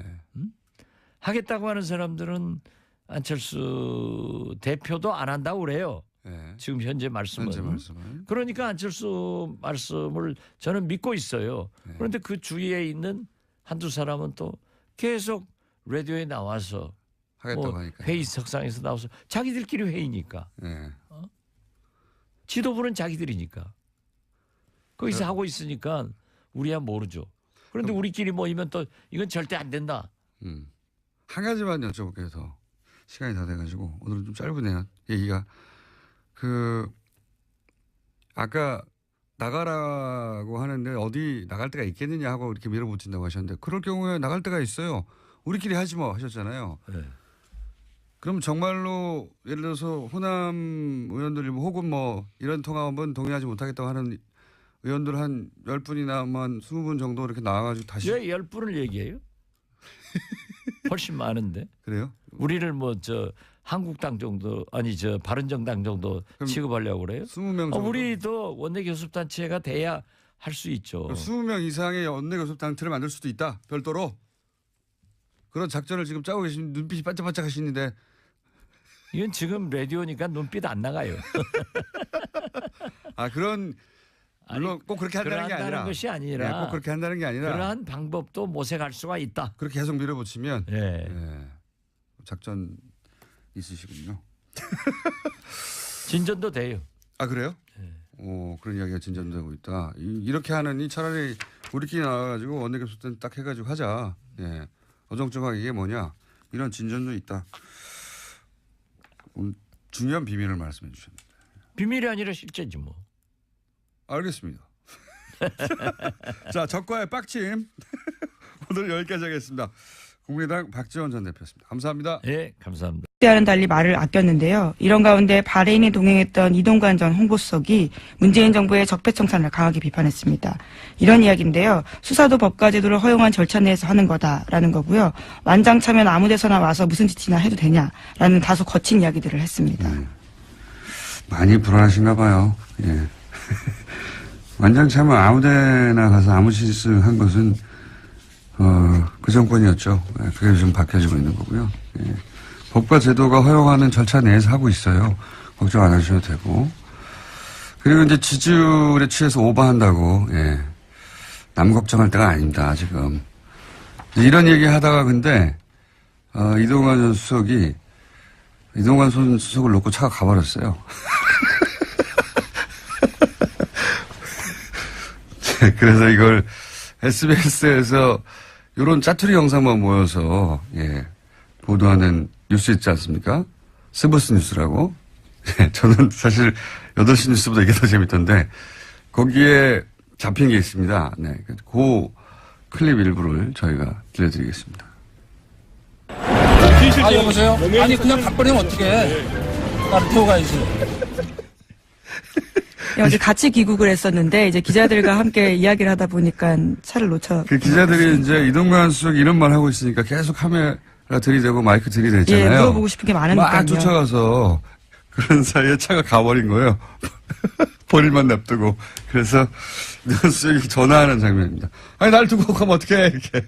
하겠다고 하는 사람들은 안철수 대표도 안 한다고 그래요. 예. 지금 현재 말씀은. 현재 말씀은. 그러니까 안철수 말씀을 저는 믿고 있어요. 그런데 그 주위에 있는 한두 사람은 또 계속 라디오에 나와서 하겠다고 하니까. 회의석상에서 나와서 자기들끼리 회의니까. 예. 지도부는 자기들이니까. 거기서 하고 있으니까 우리야 모르죠. 그런데 우리끼리 모이면 또 이건 절대 안 된다. 한 가지만 여쭤볼게요. 더 시간이 다 돼가지고 오늘은 좀 짧으네요. 얘기가 아까 나가라고 하는데 어디 나갈 데가 있겠느냐 하고 이렇게 밀어붙인다고 하셨는데 그럴 경우에 나갈 데가 있어요. 우리끼리 하지 뭐 하셨잖아요. 네. 그럼 정말로 예를 들어서 호남 의원들 혹은 뭐 이런 통합은 동의하지 못하겠다고 하는 의원들 한 10분이나만 20분 정도 이렇게 나와가지고 다시 왜 10분을 얘기해요? 훨씬 많은데. 그래요? 우리를 뭐 한국당 정도 아니 바른정당 정도 취급하려고 그래요? 20명 정도? 우리도 원내교섭단체가 돼야 할 수 있죠. 20명 이상의 원내교섭단체를 만들 수도 있다. 별도로. 그런 작전을 지금 짜고 계신 눈빛이 반짝반짝 하시는데 이건 지금 라디오니까 눈빛 안 나가요. 그런 물론 꼭 그렇게 한다는 게 아니라 것이 아니라 네, 꼭 그렇게 한다는 게 아니라 그러한 방법도 모색할 수가 있다. 그렇게 계속 밀어붙이면 예. 작전 있으시군요. 진전도 돼요. 그래요? 그런 이야기가 진전되고 있다. 이렇게 하느니 차라리 우리끼리 나와가지고 원내교섭단 딱 해가지고 하자. 예. 어정쩡하게 이게 뭐냐. 이런 진전도 있다. 중요한 비밀을 말씀해 주셨습니다. 비밀이 아니라 실제지 뭐. 알겠습니다. 자, 적과의 빡침. 오늘 여기까지 하겠습니다. 국민의당 박지원 전 대표였습니다. 감사합니다. 예, 감사합니다. 때와는 달리 말을 아꼈는데요. 이런 가운데 바레인에 동행했던 이동관 전 홍보수석이 문재인 정부의 적폐청산을 강하게 비판했습니다. 이런 이야기인데요. 수사도 법과 제도를 허용한 절차 내에서 하는 거다라는 거고요. 완장 차면 아무 데서나 와서 무슨 짓이나 해도 되냐라는 다소 거친 이야기들을 했습니다. 많이 불안하신가 봐요. 예. 완장 차면 아무 데나 가서 아무 짓을 한 것은 그 정권이었죠. 그게 좀 바뀌어지고 있는 거고요. 예. 법과 제도가 허용하는 절차 내에서 하고 있어요. 걱정 안 하셔도 되고. 그리고 이제 지지율에 취해서 오버한다고, 예. 남 걱정할 때가 아닙니다, 지금. 이런 얘기 하다가 근데, 이동관 수석을 놓고 차가 가버렸어요. 그래서 이걸 SBS에서 이런 짜투리 영상만 모여서 예, 보도하는 뉴스 있지 않습니까? 스브스 뉴스라고. 예, 저는 사실 8시 뉴스보다 이게 더 재밌던데 거기에 잡힌 게 있습니다. 네, 그 클립 일부를 저희가 들려드리겠습니다. 여보세요? 아니 그냥 가버리면 어떡해. 나를 태워가야지. 어제 같이 귀국을 했었는데 이제 기자들과 함께 이야기를 하다 보니까 차를 놓쳐. 그 기자들이 이제 이동관 수석이 이런 말 하고 있으니까 계속 카메라 들이대고 마이크 들이댔잖아요. 예, 물어보고 싶은 게 많으니까요. 막 쫓아가서 그런 사이에 차가 가버린 거예요. 버릴만 냅두고. 그래서 이동관 수석이 전화하는 장면입니다. 아니 날 두고 가면 어떡해 이렇게.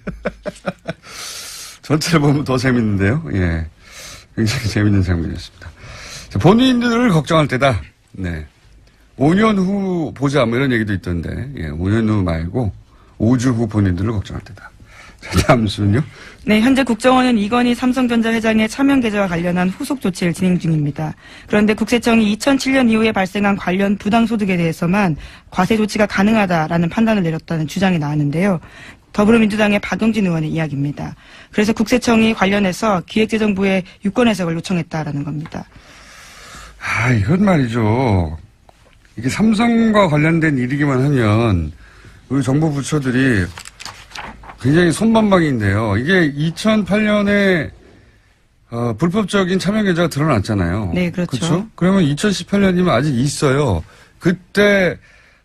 전체를 보면 더 재밌는데요. 예, 굉장히 재밌는 장면이었습니다. 자, 본인들을 걱정할 때다. 네. 5년 후 보자 뭐 이런 얘기도 있던데 5년 후 말고 5주 후 본인들을 걱정할 때다. 자, 다음 순요. 네, 현재 국정원은 이건희 삼성전자 회장의 차명 계좌와 관련한 후속 조치를 진행 중입니다. 그런데 국세청이 2007년 이후에 발생한 관련 부당소득에 대해서만 과세 조치가 가능하다라는 판단을 내렸다는 주장이 나왔는데요. 더불어민주당의 박용진 의원의 이야기입니다. 그래서 국세청이 관련해서 기획재정부에 유권 해석을 요청했다라는 겁니다. 이건 말이죠. 이게 삼성과 관련된 일이기만 하면 우리 정부 부처들이 굉장히 손방망이인데요. 이게 2008년에 불법적인 참여계좌가 드러났잖아요. 네, 그렇죠. 그러면 2018년이면 아직 있어요. 그때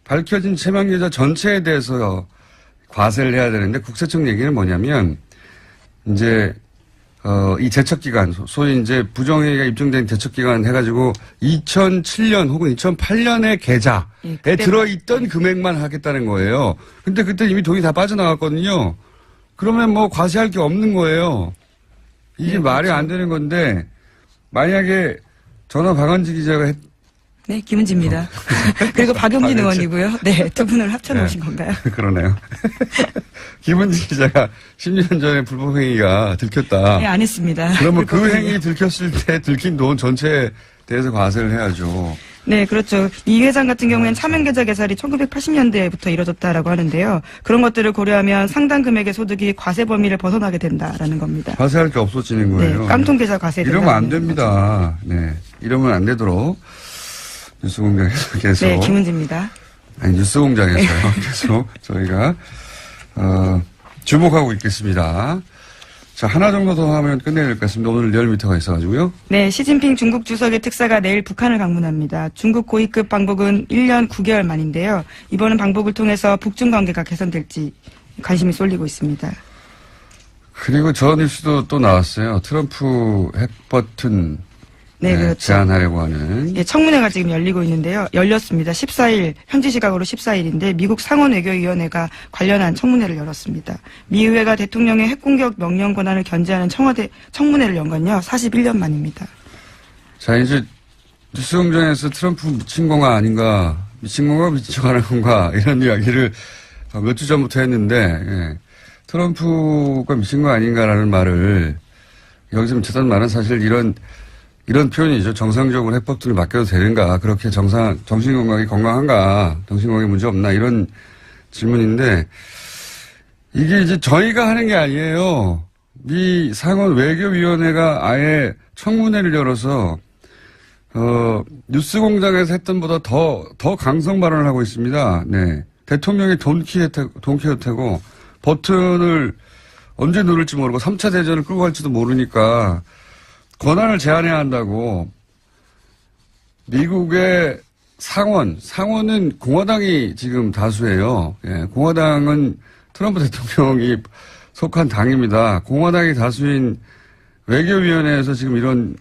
밝혀진 참여계좌 전체에 대해서 과세를 해야 되는데 국세청 얘기는 뭐냐면 이제 이 제척기간 소위 이제 부정행위가 입증된 제척기간 해가지고 2007년 혹은 2008년의 계좌에 들어있던 금액만 하겠다는 거예요. 근데 그때 이미 돈이 다 빠져나갔거든요. 그러면 뭐 과세할 게 없는 거예요. 이게 말이 안 되는 건데 만약에 전화 박원지 기자가 네, 김은지입니다. 그리고 박용진 의원이고요. 네, 두 분을 합쳐놓으신 건가요? 그러네요. 김은지 기자가 10년 전에 불법행위가 들켰다. 네, 안 했습니다. 그러면 그 행위 들켰을 때 들킨 돈 전체에 대해서 과세를 해야죠. 네, 그렇죠. 이 회장 같은 경우에는 차명계좌 개설이 1980년대부터 이뤄졌다라고 하는데요. 그런 것들을 고려하면 상당 금액의 소득이 과세 범위를 벗어나게 된다라는 겁니다. 과세할 게 없어지는 거예요. 네, 깡통계좌 과세. 이러면 안 됩니다. 네, 이러면 안 되도록 뉴스공장에서 계속. 네, 김은지입니다. 아니, 뉴스공장에서요. 계속 저희가 주목하고 있겠습니다. 자, 하나 정도 더 하면 끝내야 될 것 같습니다. 오늘 리얼미터가 있어가지고요. 네, 시진핑 중국 주석의 특사가 내일 북한을 방문합니다. 중국 고위급 방북은 1년 9개월 만인데요. 이번은 방북을 통해서 북중 관계가 개선될지 관심이 쏠리고 있습니다. 그리고 저 뉴스도 또 나왔어요. 트럼프 핵버튼 네, 그렇죠. 제안하려고 하는. 예, 청문회가 지금 열리고 있는데요. 열렸습니다. 14일, 현지 시각으로 14일인데 미국 상원외교위원회가 관련한 청문회를 열었습니다. 미 의회가 대통령의 핵공격 명령 권한을 견제하는 청와대 청문회를 연 건요. 41년 만입니다. 자, 이제 뉴스공장에서 트럼프 미친 건가 아닌가, 미친 건가 미친 척하는 건가 이런 이야기를 몇 주 전부터 했는데 트럼프가 미친 거 아닌가라는 말을 여기서 미쳤다는 말은 사실 이런 표현이죠. 정상적으로 핵법들을 맡겨도 되는가, 그렇게 정신건강이 건강한가, 정신건강에 문제 없나, 이런 질문인데, 이게 이제 저희가 하는 게 아니에요. 미 상원 외교위원회가 아예 청문회를 열어서, 뉴스공장에서 했던 보다 더 강성 발언을 하고 있습니다. 네. 대통령이 돈키호테고, 버튼을 언제 누를지 모르고 3차 대전을 끌고 갈지도 모르니까, 권한을 제한해야 한다고. 미국의 상원은 공화당이 지금 다수예요. 예, 공화당은 트럼프 대통령이 속한 당입니다. 공화당이 다수인 외교위원회에서 지금 이런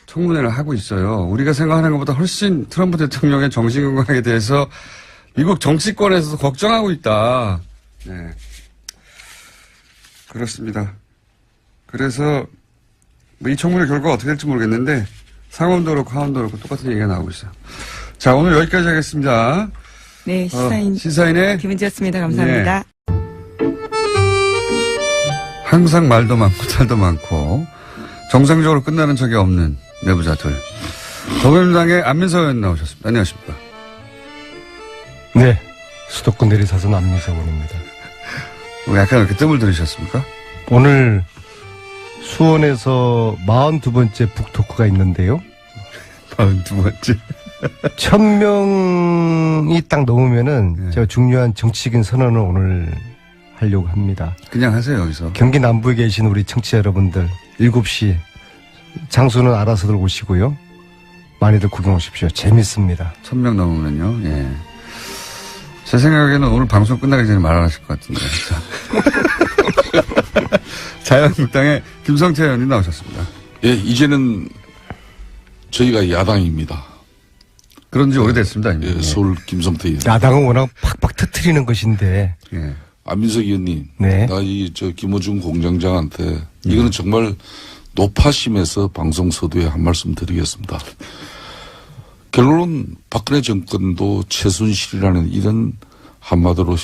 청문회를 하고 있어요. 우리가 생각하는 것보다 훨씬 트럼프 대통령의 정신건강에 대해서 미국 정치권에서도 걱정하고 있다. 네. 그렇습니다. 그래서 이 청문회 결과가 어떻게 될지 모르겠는데 상원도 그렇고 하원도 그렇고 똑같은 얘기가 나오고 있어요. 자, 오늘 여기까지 하겠습니다. 네, 시사인의 김은지였습니다. 감사합니다. 네. 항상 말도 많고 탈도 많고 정상적으로 끝나는 적이 없는 내부자들. 더불어민주당의 안민석 의원 나오셨습니다. 안녕하십니까? 네, 수도권 내리사선 안민석 의원입니다. 약간 이렇게 뜸을 들이셨습니까? 오늘 수원에서 42번째 북토크가 있는데요. 42번째. 1000명이 딱 넘으면은 네. 제가 중요한 정치적인 선언을 오늘 하려고 합니다. 그냥 하세요, 여기서. 경기 남부에 계신 우리 청취자 여러분들 7시 장소는 알아서들 오시고요. 많이들 구경 오십시오. 재밌습니다. 1000명 넘으면요. 예. 제 생각에는 오늘 방송 끝나기 전에 말 안 하실 것 같은데. 자유한국당의 김성태 의원님 나오셨습니다. 예, 이제는 저희가 야당입니다. 그런 지 오래됐습니다. 이미. 예, 서울 김성태 의원. 야당은 워낙 팍팍 터트리는 것인데. 예. 안민석 의원님. 네. 나 김어준 공장장한테 이거는 정말 노파심에서 방송 서두에 한 말씀 드리겠습니다. 결론은 박근혜 정권도 최순실이라는 이런 한마디로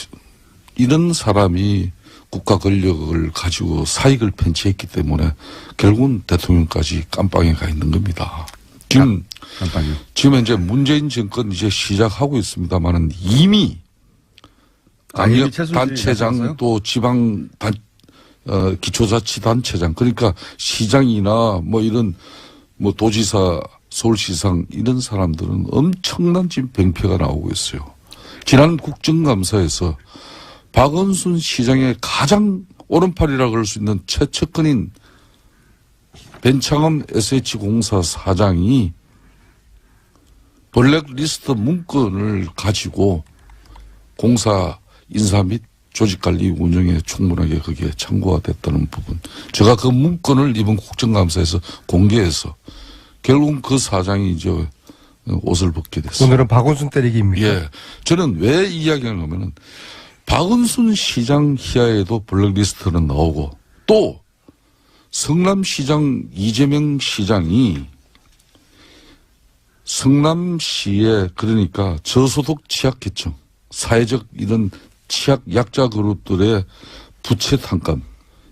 이런 사람이 국가 권력을 가지고 사익을 편취했기 때문에 결국은 대통령까지 깜빵에 가 있는 겁니다. 지금 이제 문재인 정권 이제 시작하고 있습니다만은 이미 이미 단체장 나섰어요? 또 지방 기초자치단체장 그러니까 시장이나 뭐 이런 뭐 도지사 서울시장 이런 사람들은 엄청난 지금 병폐가 나오고 있어요. 지난 국정감사에서 박원순 시장의 가장 오른팔이라고 할 수 있는 최측근인 벤창엄 SH공사 사장이 블랙리스트 문건을 가지고 공사 인사 및 조직관리 운영에 충분하게 거기에 참고가 됐다는 부분. 제가 그 문건을 이번 국정감사에서 공개해서 결국 그 사장이 이제 옷을 벗게 됐어요. 오늘은 박원순 때리기입니까? 예. 저는 왜 이야기하냐면은 박원순 시장 희하에도 블랙리스트는 나오고 또 성남시장 이재명 시장이 성남시에 그러니까 저소득 취약계층, 사회적 이런 취약 약자 그룹들의 부채 탕감,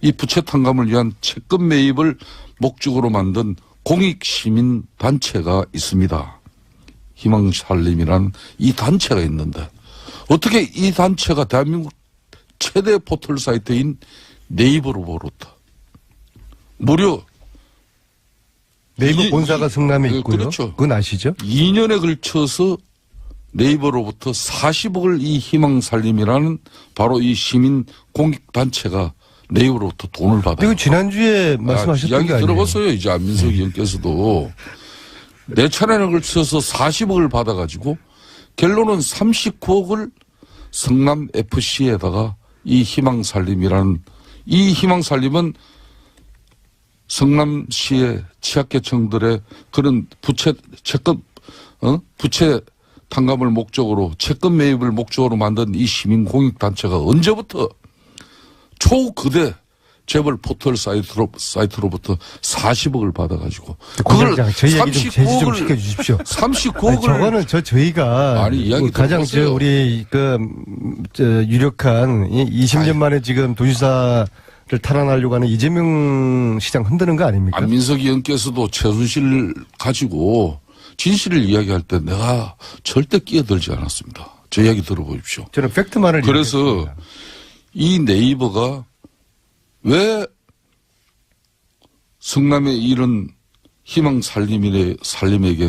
이 부채 탕감을 위한 채권 매입을 목적으로 만든 공익시민 단체가 있습니다. 희망살림이라는 이 단체가 있는데 어떻게 이 단체가 대한민국 최대 포털 사이트인 네이버로부터 무려 네이버 본사가 성남에 있고요. 그렇죠. 그건 아시죠? 2년에 걸쳐서 네이버로부터 40억을 이 희망살림이라는 바로 이 시민 공익단체가 네이버로부터 돈을 받아요. 이거 지난주에 말씀하셨던 이야기 게 아니에요? 들어봤어요. 이제 안민석 의원께서도. 네 차례나 걸쳐서 40억을 받아가지고 결론은 39억을 성남FC에다가 이 희망살림이라는 이 희망살림은 성남시의 취약계층들의 그런 부채 탕감을 목적으로 채권 매입을 목적으로 만든 이 시민공익단체가 언제부터 초거대 재벌 포털 사이트로부터 40억을 받아가지고 그걸 저희 얘기 좀 제지 좀 시켜주십시오. 39억을 저거는 저희가 아니, 이야기 가장 들어보세요. 우리 유력한 20년 만에 지금 도지사를 탈환하려고 하는 이재명 시장 흔드는 거 아닙니까? 안민석 의원께서도 최순실 가지고 진실을 이야기할 때 내가 절대 끼어들지 않았습니다. 제 이야기 들어보십시오. 저는 팩트만을 그래서 얘기했습니다. 이 네이버가 왜 성남의 이런 희망살림에게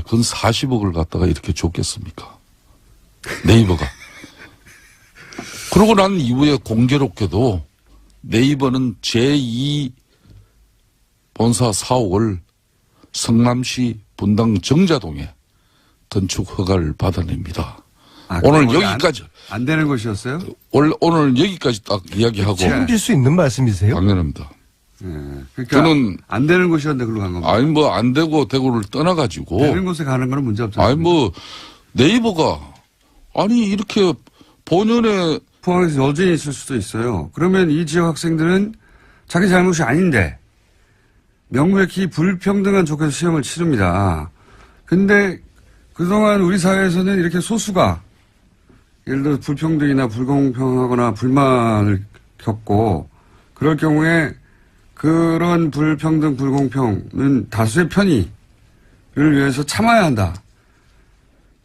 근 40억을 갖다가 이렇게 줬겠습니까? 네이버가. 그러고 난 이후에 공교롭게도 네이버는 제2 본사 사옥을 성남시 분당 정자동에 건축 허가를 받아냅니다. 오늘 여기까지. 안 되는 것이었어요? 오늘 여기까지 딱 이야기하고. 책임질 수 있는 말씀이세요? 당연합니다. 예. 그러니까 저는 안 되는 곳이었는데 그걸로 간 겁니다. 아니 뭐 안 되고 대구를 떠나가지고 되는 곳에 가는 거는 문제 없잖아요. 아니 뭐 네이버가 아니 이렇게 본연의 포항에서 여전히 있을 수도 있어요. 그러면 이 지역 학생들은 자기 잘못이 아닌데 명백히 불평등한 조건에서 시험을 치릅니다. 근데 그동안 우리 사회에서는 이렇게 소수가 예를 들어 불평등이나 불공평하거나 불만을 겪고 그럴 경우에 그런 불평등, 불공평은 다수의 편의를 위해서 참아야 한다.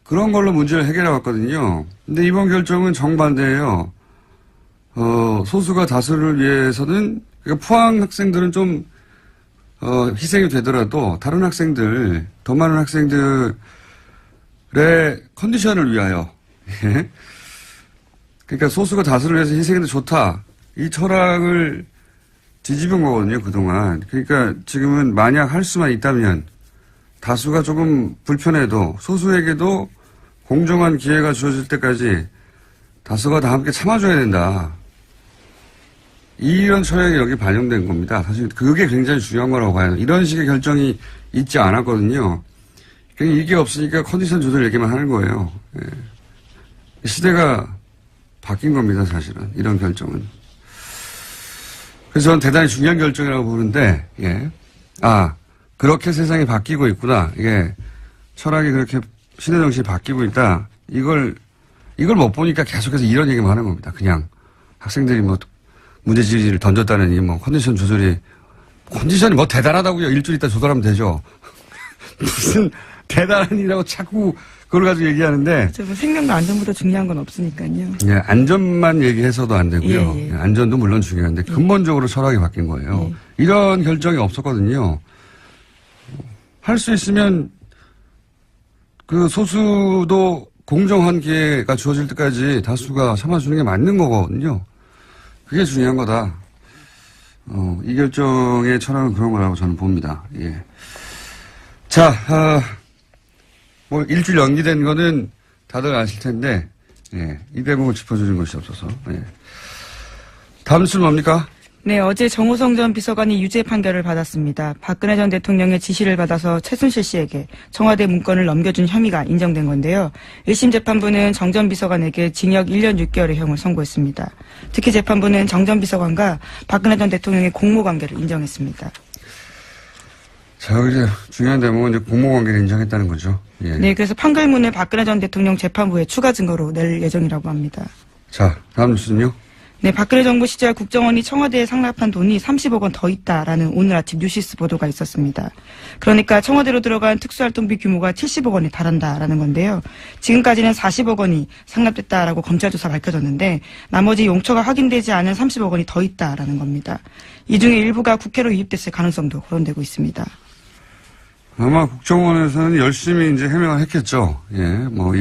그런 걸로 문제를 해결해 왔거든요. 근데 이번 결정은 정반대예요. 소수가 다수를 위해서는 그러니까 포항 학생들은 좀 희생이 되더라도 다른 학생들, 더 많은 학생들의 컨디션을 위하여 그러니까 소수가 다수를 위해서 희생해도 좋다. 이 철학을 뒤집은 거거든요, 그동안. 그러니까 지금은 만약 할 수만 있다면 다수가 조금 불편해도 소수에게도 공정한 기회가 주어질 때까지 다수가 다 함께 참아줘야 된다. 이런 철학이 여기 반영된 겁니다. 사실 그게 굉장히 중요한 거라고 봐요. 이런 식의 결정이 있지 않았거든요. 이게 없으니까 컨디션 조절 얘기만 하는 거예요. 예. 시대가 바뀐 겁니다, 사실은. 이런 결정은. 그래서 저는 대단히 중요한 결정이라고 보는데, 예. 그렇게 세상이 바뀌고 있구나. 이게 철학이 그렇게 신의 정신이 바뀌고 있다. 이걸 못 보니까 계속해서 이런 얘기만 하는 겁니다. 그냥 학생들이 뭐 문제 지지를 던졌다느니 뭐 컨디션이 뭐 대단하다고요. 일주일 있다 조달하면 되죠. 무슨 대단한 일이라고 자꾸 그걸 가지고 얘기하는데. 뭐 생명과 안전보다 중요한 건 없으니까요. 예, 안전만 얘기해서도 안 되고요. 예. 예, 안전도 물론 중요한데 근본적으로 철학이 바뀐 거예요. 이런 결정이 없었거든요. 할 수 있으면 그 소수도 공정한 기회가 주어질 때까지 다수가 참아주는 게 맞는 거거든요. 그게 중요한 거다. 이 결정의 철학은 그런 거라고 저는 봅니다. 예. 자, 뭐 일주일 연기된 거는 다들 아실 텐데, 예, 이 대목을 짚어주는 것이 없어서. 예. 다음 순 뭡니까? 네, 어제 정호성 전 비서관이 유죄 판결을 받았습니다. 박근혜 전 대통령의 지시를 받아서 최순실 씨에게 청와대 문건을 넘겨준 혐의가 인정된 건데요. 1심 재판부는 정 전 비서관에게 징역 1년 6개월의 형을 선고했습니다. 특히 재판부는 정 전 비서관과 박근혜 전 대통령의 공모관계를 인정했습니다. 자, 여기 이제 중요한 대목은 이제 공모관계를 인정했다는 거죠. 예. 네, 그래서 판결문을 박근혜 전 대통령 재판부에 추가 증거로 낼 예정이라고 합니다. 자, 다음 뉴스는요? 네, 박근혜 정부 시절 국정원이 청와대에 상납한 돈이 30억 원 더 있다라는 오늘 아침 뉴시스 보도가 있었습니다. 그러니까 청와대로 들어간 특수활동비 규모가 70억 원에 달한다라는 건데요. 지금까지는 40억 원이 상납됐다라고 검찰 조사 밝혀졌는데 나머지 용처가 확인되지 않은 30억 원이 더 있다라는 겁니다. 이 중에 일부가 국회로 유입됐을 가능성도 거론되고 있습니다. 아마 국정원에서는 열심히 이제 해명을 했겠죠. 예, 뭐,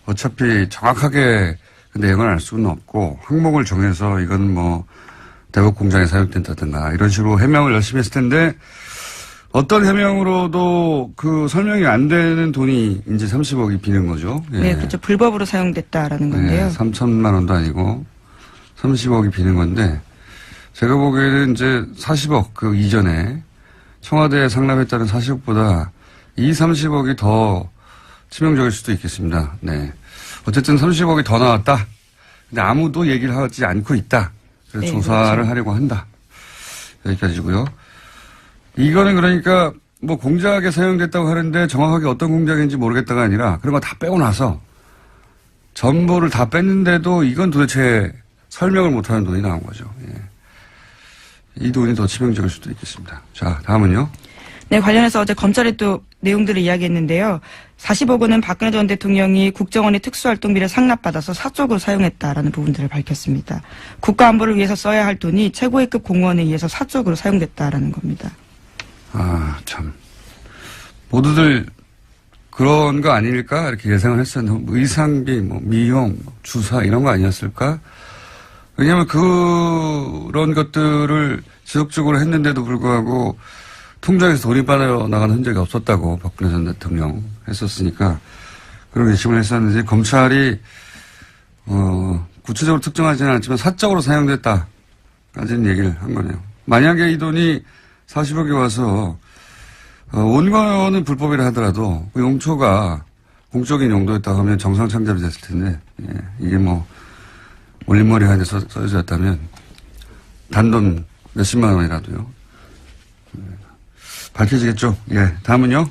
어차피 정확하게 그 내용을 알 수는 없고, 항목을 정해서 이건 뭐, 대북 공장에 사용된다든가, 이런 식으로 해명을 열심히 했을 텐데, 어떤 해명으로도 그 설명이 안 되는 돈이 이제 30억이 비는 거죠. 예. 네, 그렇죠. 불법으로 사용됐다라는 건데요. 3천만 원도 아니고, 30억이 비는 건데, 제가 보기에는 이제 40억 그 이전에 청와대에 상납했다는 40억보다 이 30억이 더 치명적일 수도 있겠습니다. 네. 어쨌든 30억이 더 나왔다. 근데 아무도 얘기를 하지 않고 있다. 그래서 네, 조사를 그렇죠. 하려고 한다. 여기까지고요. 이거는 그러니까 뭐 공작에 사용됐다고 하는데 정확하게 어떤 공작인지 모르겠다가 아니라 그런 거 다 빼고 나서 전부를 다 뺐는데도 이건 도대체 설명을 못하는 돈이 나온 거죠. 예. 이 돈이 더 치명적일 수도 있겠습니다. 자, 다음은요. 네, 관련해서 어제 검찰이 또 내용들을 이야기했는데요. 40억 원은 박근혜 전 대통령이 국정원의 특수활동비를 상납받아서 사적으로 사용했다라는 부분들을 밝혔습니다. 국가안보를 위해서 써야 할 돈이 최고위급 공무원에 의해서 사적으로 사용됐다라는 겁니다. 아, 참. 모두들 그런 거 아닐까? 이렇게 예상을 했었는데, 의상비, 뭐, 미용, 주사, 이런 거 아니었을까? 왜냐하면 그런 것들을 지속적으로 했는데도 불구하고 통장에서 돈이 빠져나가는 흔적이 없었다고 박근혜 전 대통령 했었으니까 그런 의심을 했었는데 검찰이 구체적으로 특정하지는 않지만 사적으로 사용됐다까지는 얘기를 한 거네요. 만약에 이 돈이 40억이 와서 원고는 불법이라 하더라도 그 용처가 공적인 용도였다고 하면 정상 창잡이 됐을 텐데 예, 이게 뭐 올림머리 하나 써졌다면 단돈 몇십만 원이라도요. 밝혀지겠죠. 예, 다음은요.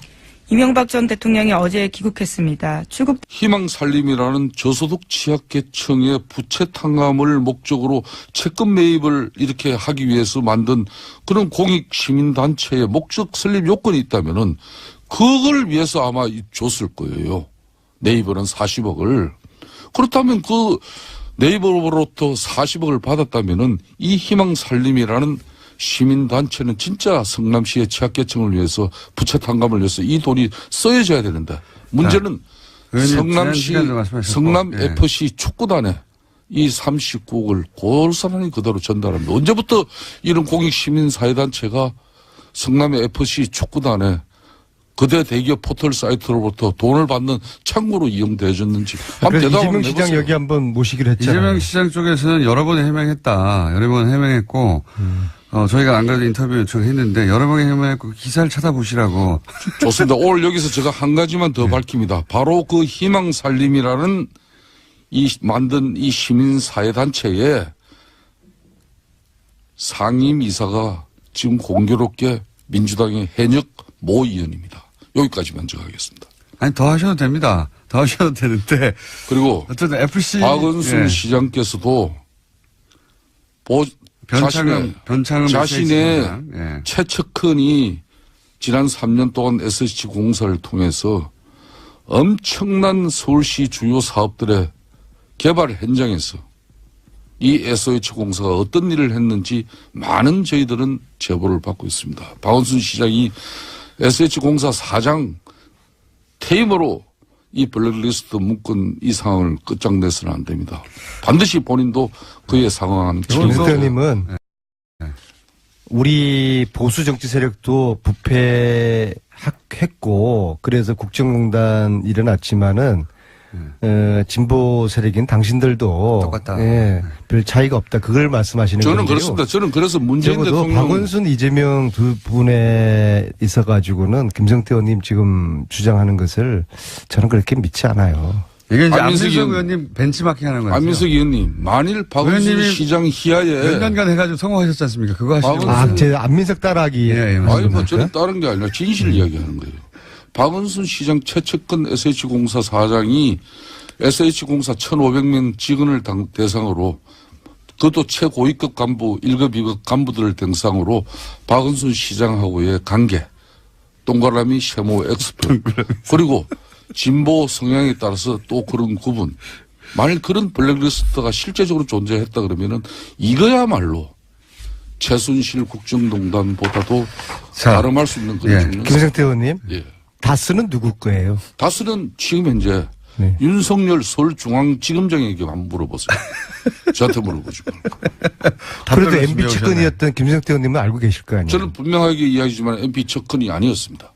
이명박 전 대통령이 어제 귀국했습니다. 출국 희망살림이라는 저소득 취약계층의 부채 탕감을 목적으로 채권 매입을 이렇게 하기 위해서 만든 그런 공익시민단체의 목적 설립 요건이 있다면은 그걸 위해서 아마 줬을 거예요. 네이버는 40억을. 그렇다면 그 네이버로부터 40억을 받았다면은 이 희망살림이라는 시민단체는 진짜 성남시의 취약계층을 위해서 부채 탕감을 위해서 이 돈이 쓰여져야 되는데 문제는 성남시 성남FC 축구단에 이 39억을 고스란히 그대로 전달합니다. 언제부터 이런 공익시민사회단체가 성남의 FC 축구단에 그대 대기업 포털 사이트로부터 돈을 받는 창구로 이용되어졌는지 한번 대답 한번 이재명 시장 해보세요. 여기 한번 모시기로 했잖아요. 이재명 시장 쪽에서는 여러 번 해명했다. 여러 번 해명했고 저희가 안 그래도 인터뷰 요청했는데 여러 번 해명했고 기사를 찾아보시라고. 좋습니다. 오늘 여기서 제가 한 가지만 더 밝힙니다. 바로 그 희망살림이라는 만든 이 시민사회단체의 상임이사가 지금 공교롭게 민주당의 현역 모 의원입니다. 여기까지 먼저 하겠습니다. 아니, 더 하셔도 됩니다. 더 하셔도 되는데. 그리고 어쨌든 FC. 박은순 시장께서도 변창흠 자신의 예. 최측근이 지난 3년 동안 SH공사를 통해서 엄청난 서울시 주요 사업들의 개발 현장에서 이 SH공사가 어떤 일을 했는지 많은 저희들은 제보를 받고 있습니다. 박원순 시장이 SH공사 사장 퇴임으로 이 블랙리스트 묶은 이 상황을 끝장내서는 안 됩니다. 반드시 본인도 그에 상응하는 김 대표님은 우리 보수 정치 세력도 부패했고 그래서 국정농단 일어났지만은 진보 세력인 당신들도 똑같다. 예, 별 차이가 없다. 그걸 말씀하시는 거예요. 저는 그렇습니다. 저는 그래서 문재인 적어도 대통령 박원순, 이재명 두 분에 있어가지고는 김성태 의원님 지금 주장하는 것을 저는 그렇게 믿지 않아요. 이게 이제 안민석 안민석 의원님 벤치마킹 하는 거예요. 안민석 의원님 만일 박원순 의원님이 시장 희하에 몇 년간 해가지고 성공하셨지 않습니까? 그거 하시는 아, 제 안민석 따라하기. 예, 예, 아니 뭐 저는 다른 게 아니라 진실 이야기하는 거예요. 박원순 시장 최측근 SH공사 사장이 SH공사 1,500명 직원을 대상으로 그것도 최고위급 간부 1급 2급 간부들을 대상으로 박원순 시장하고의 관계 동그라미 세모 X표 그리고 진보 성향에 따라서 또 그런 구분 만일 그런 블랙리스트가 실제적으로 존재했다 그러면은 이거야말로 최순실 국정농단보다도 가름할 수 있는 그런 중요한 김성태 의원님. 예. 다스는 누구 거예요? 다스는 지금 현재 네. 윤석열 서울중앙지검장에게 한번 물어보세요. 저한테 물어보지 말고. 그래도 MB 측근이었던 김성태 의원님은 알고 계실 거 아니에요? 저는 분명하게 이야기지만 MP 측근이 아니었습니다.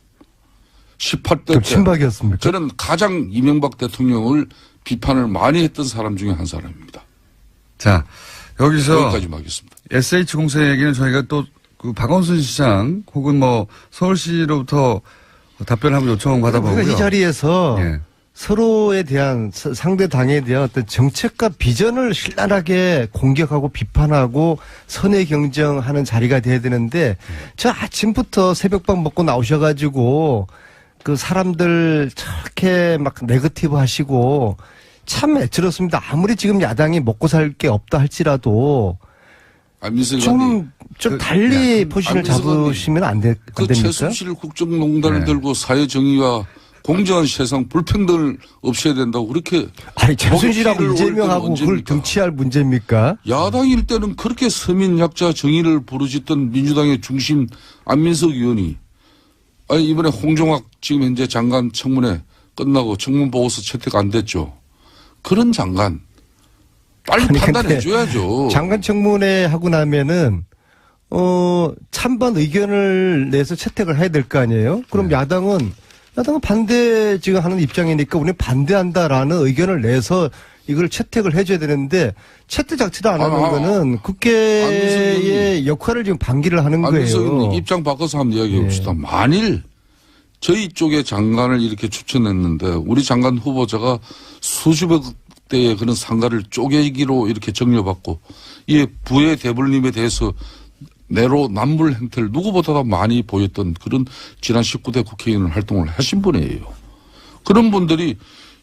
18대 그럼 때 친박이었습니까? 저는 가장 이명박 대통령을 비판을 많이 했던 사람 중에 한 사람입니다. 자, 여기서 여기까지만 하겠습니다. SH공사 얘기는 저희가 또 그 박원순 시장 혹은 뭐 서울시로부터 답변을 한번 요청 받아보고요. 우리가 이 자리에서 예. 서로에 대한 상대 당에 대한 어떤 정책과 비전을 신랄하게 공격하고 비판하고 선의 경쟁하는 자리가 돼야 되는데 저 아침부터 새벽밥 먹고 나오셔가지고 그 사람들 저렇게 막 네거티브 하시고 참 애처롭습니다. 아무리 지금 야당이 먹고 살 게 없다 할지라도 안민석 의원님. 좀 달리 포지션을 안민석 의원님. 잡으시면 안 그 됩니까? 최순실 국정농단을 네. 들고 사회정의와 공정한 세상 불평등을 없애야 된다고 그렇게 아니 최순실하고 먹튀를 이재명하고 올릴 때는 그걸 언제입니까? 등치할 문제입니까? 야당일 때는 그렇게 서민 약자 정의를 부르짖던 민주당의 중심 안민석 의원이 아니 이번에 홍종학 지금 현재 장관 청문회 끝나고 청문 보고서 채택 안 됐죠. 그런 장관 빨리 아니, 판단해 근데 줘야죠. 장관 청문회 하고 나면은 찬반 의견을 내서 채택을 해야 될 거 아니에요? 그럼 야당은 반대 지금 하는 입장이니까 우리는 반대한다라는 의견을 내서 이걸 채택을 해줘야 되는데 채택 자체도 안 하는 거는 국회의 역할을 지금 방기를 하는 안민석 거예요. 의원님 입장 바꿔서 한번 이야기해 봅시다. 만일 저희 쪽의 장관을 이렇게 추천했는데 우리 장관 후보자가 수십억 대의 그런 상가를 쪼개기로 이렇게 정려받고 이 부의 대불림에 대해서 내로남불 행태를 누구보다도 많이 보였던 그런 지난 19대 국회의원 활동을 하신 분이에요. 그런 분들이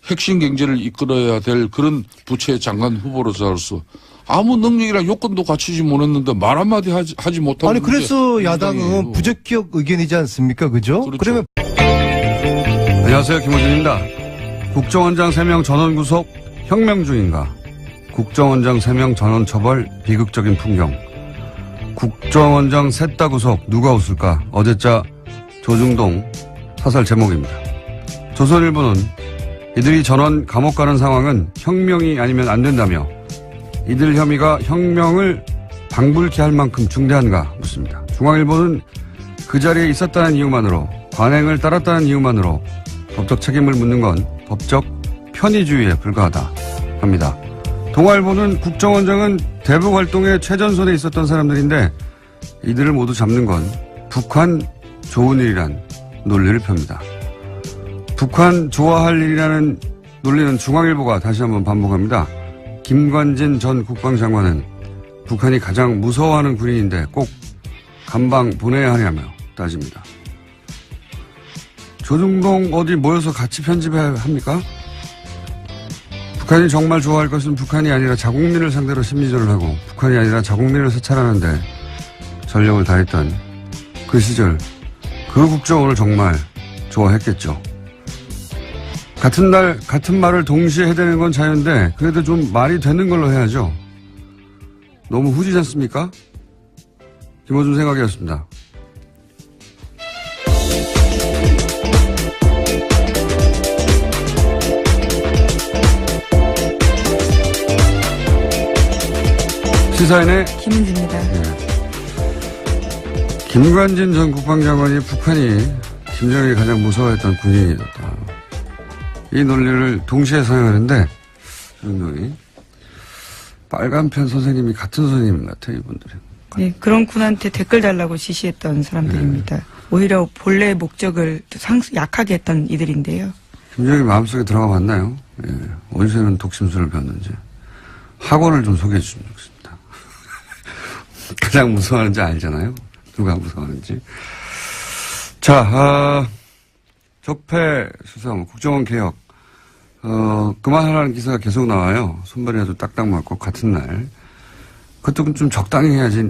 핵심 경제를 이끌어야 될 그런 부처의 장관 후보로서 아무 능력이랑 요건도 갖추지 못했는데 말 한마디 하지 못하는 아니 그래서 게 야당은 민주당이에요. 부적격 의견이지 않습니까? 그죠? 그렇죠. 그러면 안녕하세요. 김호준입니다. 국정원장 3명 전원 구속 혁명 중인가? 국정원장 3명 전원 처벌 비극적인 풍경. 국정원장 셋 다 구속 누가 웃을까? 어제자 조중동 사설 제목입니다. 조선일보는 이들이 전원 감옥 가는 상황은 혁명이 아니면 안 된다며 이들 혐의가 혁명을 방불케 할 만큼 중대한가 묻습니다. 중앙일보는 그 자리에 있었다는 이유만으로 관행을 따랐다는 이유만으로 법적 책임을 묻는 건 법적 편의주의에 불과하다 합니다. 동아일보는 국정원장은 대북 활동에 최전선에 있었던 사람들인데 이들을 모두 잡는 건 북한 좋은 일이란 논리를 펴니다. 북한 좋아할 일이라는 논리는 중앙일보가 다시 한번 반복합니다. 김관진 전 국방장관은 북한이 가장 무서워하는 군인인데 꼭 감방 보내야 하냐며 따집니다. 조중동 어디 모여서 같이 편집합니까? 북한이 정말 좋아할 것은 북한이 아니라 자국민을 상대로 심리전을 하고 북한이 아니라 자국민을 사찰하는데 전력을 다했던 그 시절 그 국정원을 정말 좋아했겠죠. 같은 날 같은 말을 동시에 해대는 건 자유인데 그래도 좀 말이 되는 걸로 해야죠. 너무 후지지 않습니까? 김어준 생각이었습니다. 시사인의 김은지입니다. 김관진 전 국방장관이 북한이 김정일이 가장 무서워했던 군인이었다. 이 논리를 동시에 사용하는데 조중동이 빨간펜 선생님이 같은 선생님 같아요. 이분들은. 네, 그런 군한테 댓글 달라고 지시했던 사람들입니다. 오히려 본래의 목적을 약하게 했던 이들인데요. 김정일 마음속에 들어가 봤나요? 예. 어디서는 독심술을 배웠는지. 학원을 좀 소개해 주시면 좋겠습니다. 가장 무서워하는지 알잖아요. 누가 무서워하는지. 자, 적폐 수사, 국정원 개혁. 그만하라는 기사가 계속 나와요. 손발이 아주 딱딱 맞고 같은 날. 그것도 좀 적당히 해야지.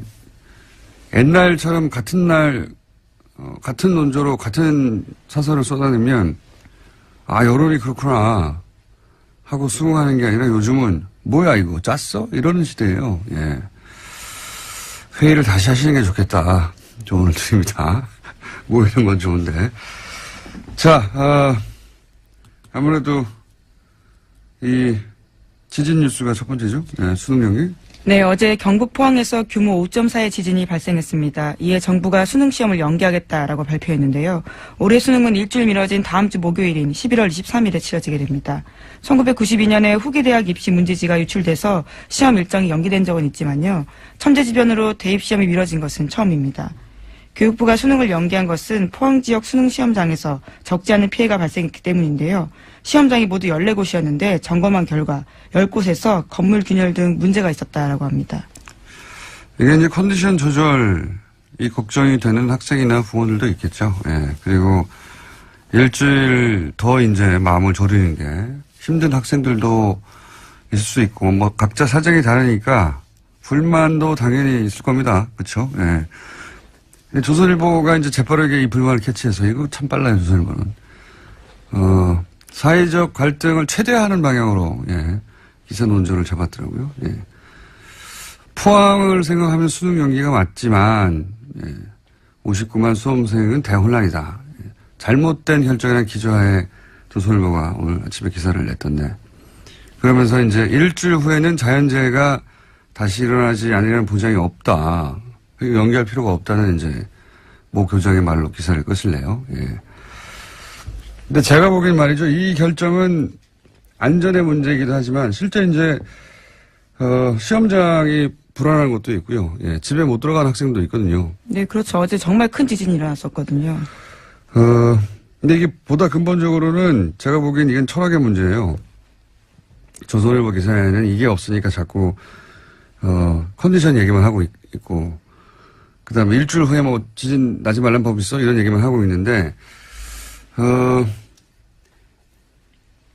옛날처럼 같은 날, 같은 논조로 같은 사설을 쏟아내면 여론이 그렇구나 하고 수긍하는 게 아니라 요즘은 뭐야 이거 짰어? 이러는 시대예요. 예. 회의를 다시 하시는 게 좋겠다. 조언을 드립니다. 모이는 건 좋은데. 자, 아무래도 이 지진 뉴스가 첫 번째죠. 네, 수능 연기. 네, 어제 경북 포항에서 규모 5.4의 지진이 발생했습니다. 이에 정부가 수능 시험을 연기하겠다라고 발표했는데요. 올해 수능은 일주일 미뤄진 다음 주 목요일인 11월 23일에 치러지게 됩니다. 1992년에 후기대학 입시 문제지가 유출돼서 시험 일정이 연기된 적은 있지만요. 천재지변으로 대입시험이 미뤄진 것은 처음입니다. 교육부가 수능을 연기한 것은 포항 지역 수능 시험장에서 적지 않은 피해가 발생했기 때문인데요. 시험장이 모두 14곳이었는데 점검한 결과 10곳에서 건물 균열 등 문제가 있었다라고 합니다. 이게 이제 컨디션 조절이 걱정이 되는 학생이나 부모들도 있겠죠. 예. 그리고 일주일 더 이제 마음을 졸이는 게 힘든 학생들도 있을 수 있고, 뭐 각자 사정이 다르니까 불만도 당연히 있을 겁니다. 그렇죠? 예. 조선일보가 이제 재빠르게 이 불만을 캐치해서 이거 참 빨라요, 조선일보는. 사회적 갈등을 최대화하는 방향으로, 예, 기사 논조를 잡았더라고요. 예. 포항을 생각하면 수능 연기가 맞지만, 예, 59만 수험생은 대혼란이다. 예. 잘못된 결정이라는 기조하에 조선일보가 오늘 아침에 기사를 냈던데, 그러면서 이제 일주일 후에는 자연재해가 다시 일어나지 않으려는 보장이 없다. 연기할 필요가 없다는 이제 모 교장의 말로 기사를 끝을내요. 예. 근데 제가 보기엔 말이죠. 이 결정은 안전의 문제이기도 하지만 실제 이제 시험장이 불안한 것도 있고요. 예. 집에 못 들어간 학생도 있거든요. 네, 그렇죠. 어제 정말 큰 지진이 일어났었거든요. 근데 이게 보다 근본적으로는 제가 보기엔 이건 철학의 문제예요. 조선일보 기사에는 이게 없으니까 자꾸 컨디션 얘기만 하고 있고, 그 다음에 일주일 후에 뭐 지진 나지 말란 법 있어? 이런 얘기만 하고 있는데,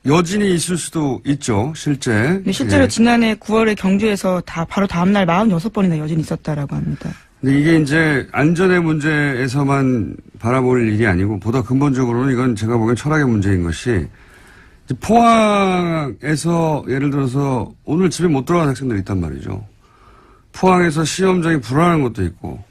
여진이 있을 수도 있죠, 실제. 네, 실제로 예. 지난해 9월에 경주에서 바로 다음날 46번이나 여진이 있었다라고 합니다. 근데 이게 이제 안전의 문제에서만 바라볼 일이 아니고, 보다 근본적으로는 이건 제가 보기엔 철학의 문제인 것이, 포항에서 예를 들어서 오늘 집에 못 들어간 학생들이 있단 말이죠. 포항에서 시험장이 불안한 것도 있고,